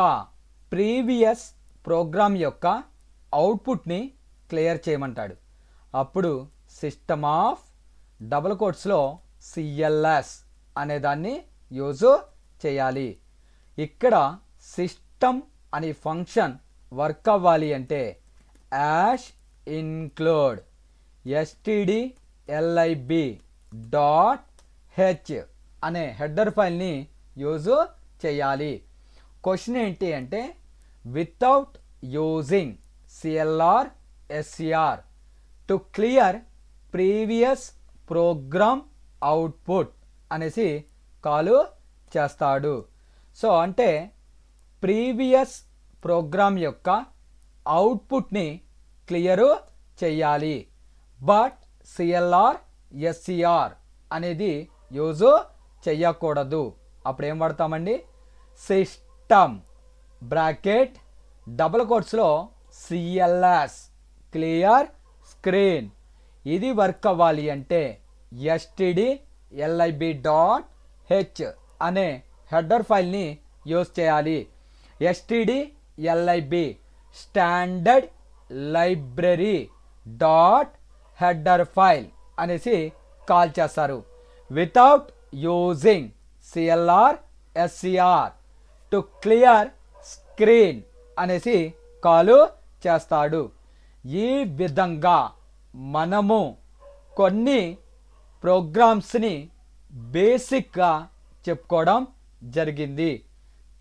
ప్రీవియస్ ప్రోగ్రామ్ యొక్క అవుట్పుట్ని క్లియర్ చేయమంటాడు. అప్పుడు సిస్టమ్ ఆఫ్ డబుల్ కోట్స్లో సిఎల్ఎస్ అనేదాన్ని యూజ్ చేయాలి. ఇక్కడ సిస్టమ్ అనే ఫంక్షన్ వర్క్ అవ్వాలి అంటే hash include stdlib dot H అనే హెడర్ ఫైల్ని యూజ్ చేయాలి. క్వశ్చన్ ఏంటి అంటే without using CLR SCR to clear previous program output అనేసి కాలు చేస్తాడు. సో అంటే ప్రీవియస్ ప్రోగ్రామ్ యొక్క అవుట్పుట్ని క్లియరు చేయాలి, బట్ సిఎల్ఆర్ ఎస్సిఆర్ అనేది యూజ్ చెయ్యకూడదు. అప్పుడు ఏం వాడతామండి, సిస్టమ్ బ్రాకెట్ డబుల్ కోట్స్లో సిఎల్ఎస్ క్లియర్ స్క్రీన్ ఇది వర్క్ అవ్వాలి అంటే stdlib డాట్ హెచ్ అనే హెడర్ ఫైల్ని యూజ్ చేయాలి. stdlib standard library dot header file అనేసి కాల్ చేస్తారు. Without using CLR SCR to clear screen అనేసి కాలు చేస్తాడు. ఈ విధంగా మనము కొన్ని ప్రోగ్రామ్స్ని బేసిక్గా చెప్పుకోవడం జరిగింది.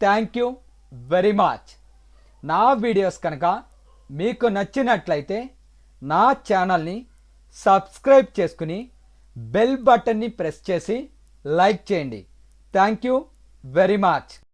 Thank you very much. నా వీడియోస్ కనుక మీకు నచ్చినట్లయితే నా ఛానల్ని సబ్స్క్రైబ్ చేసుకుని బెల్ బటన్ని ప్రెస్ చేసి లైక్ చేయండి. Thank you very much.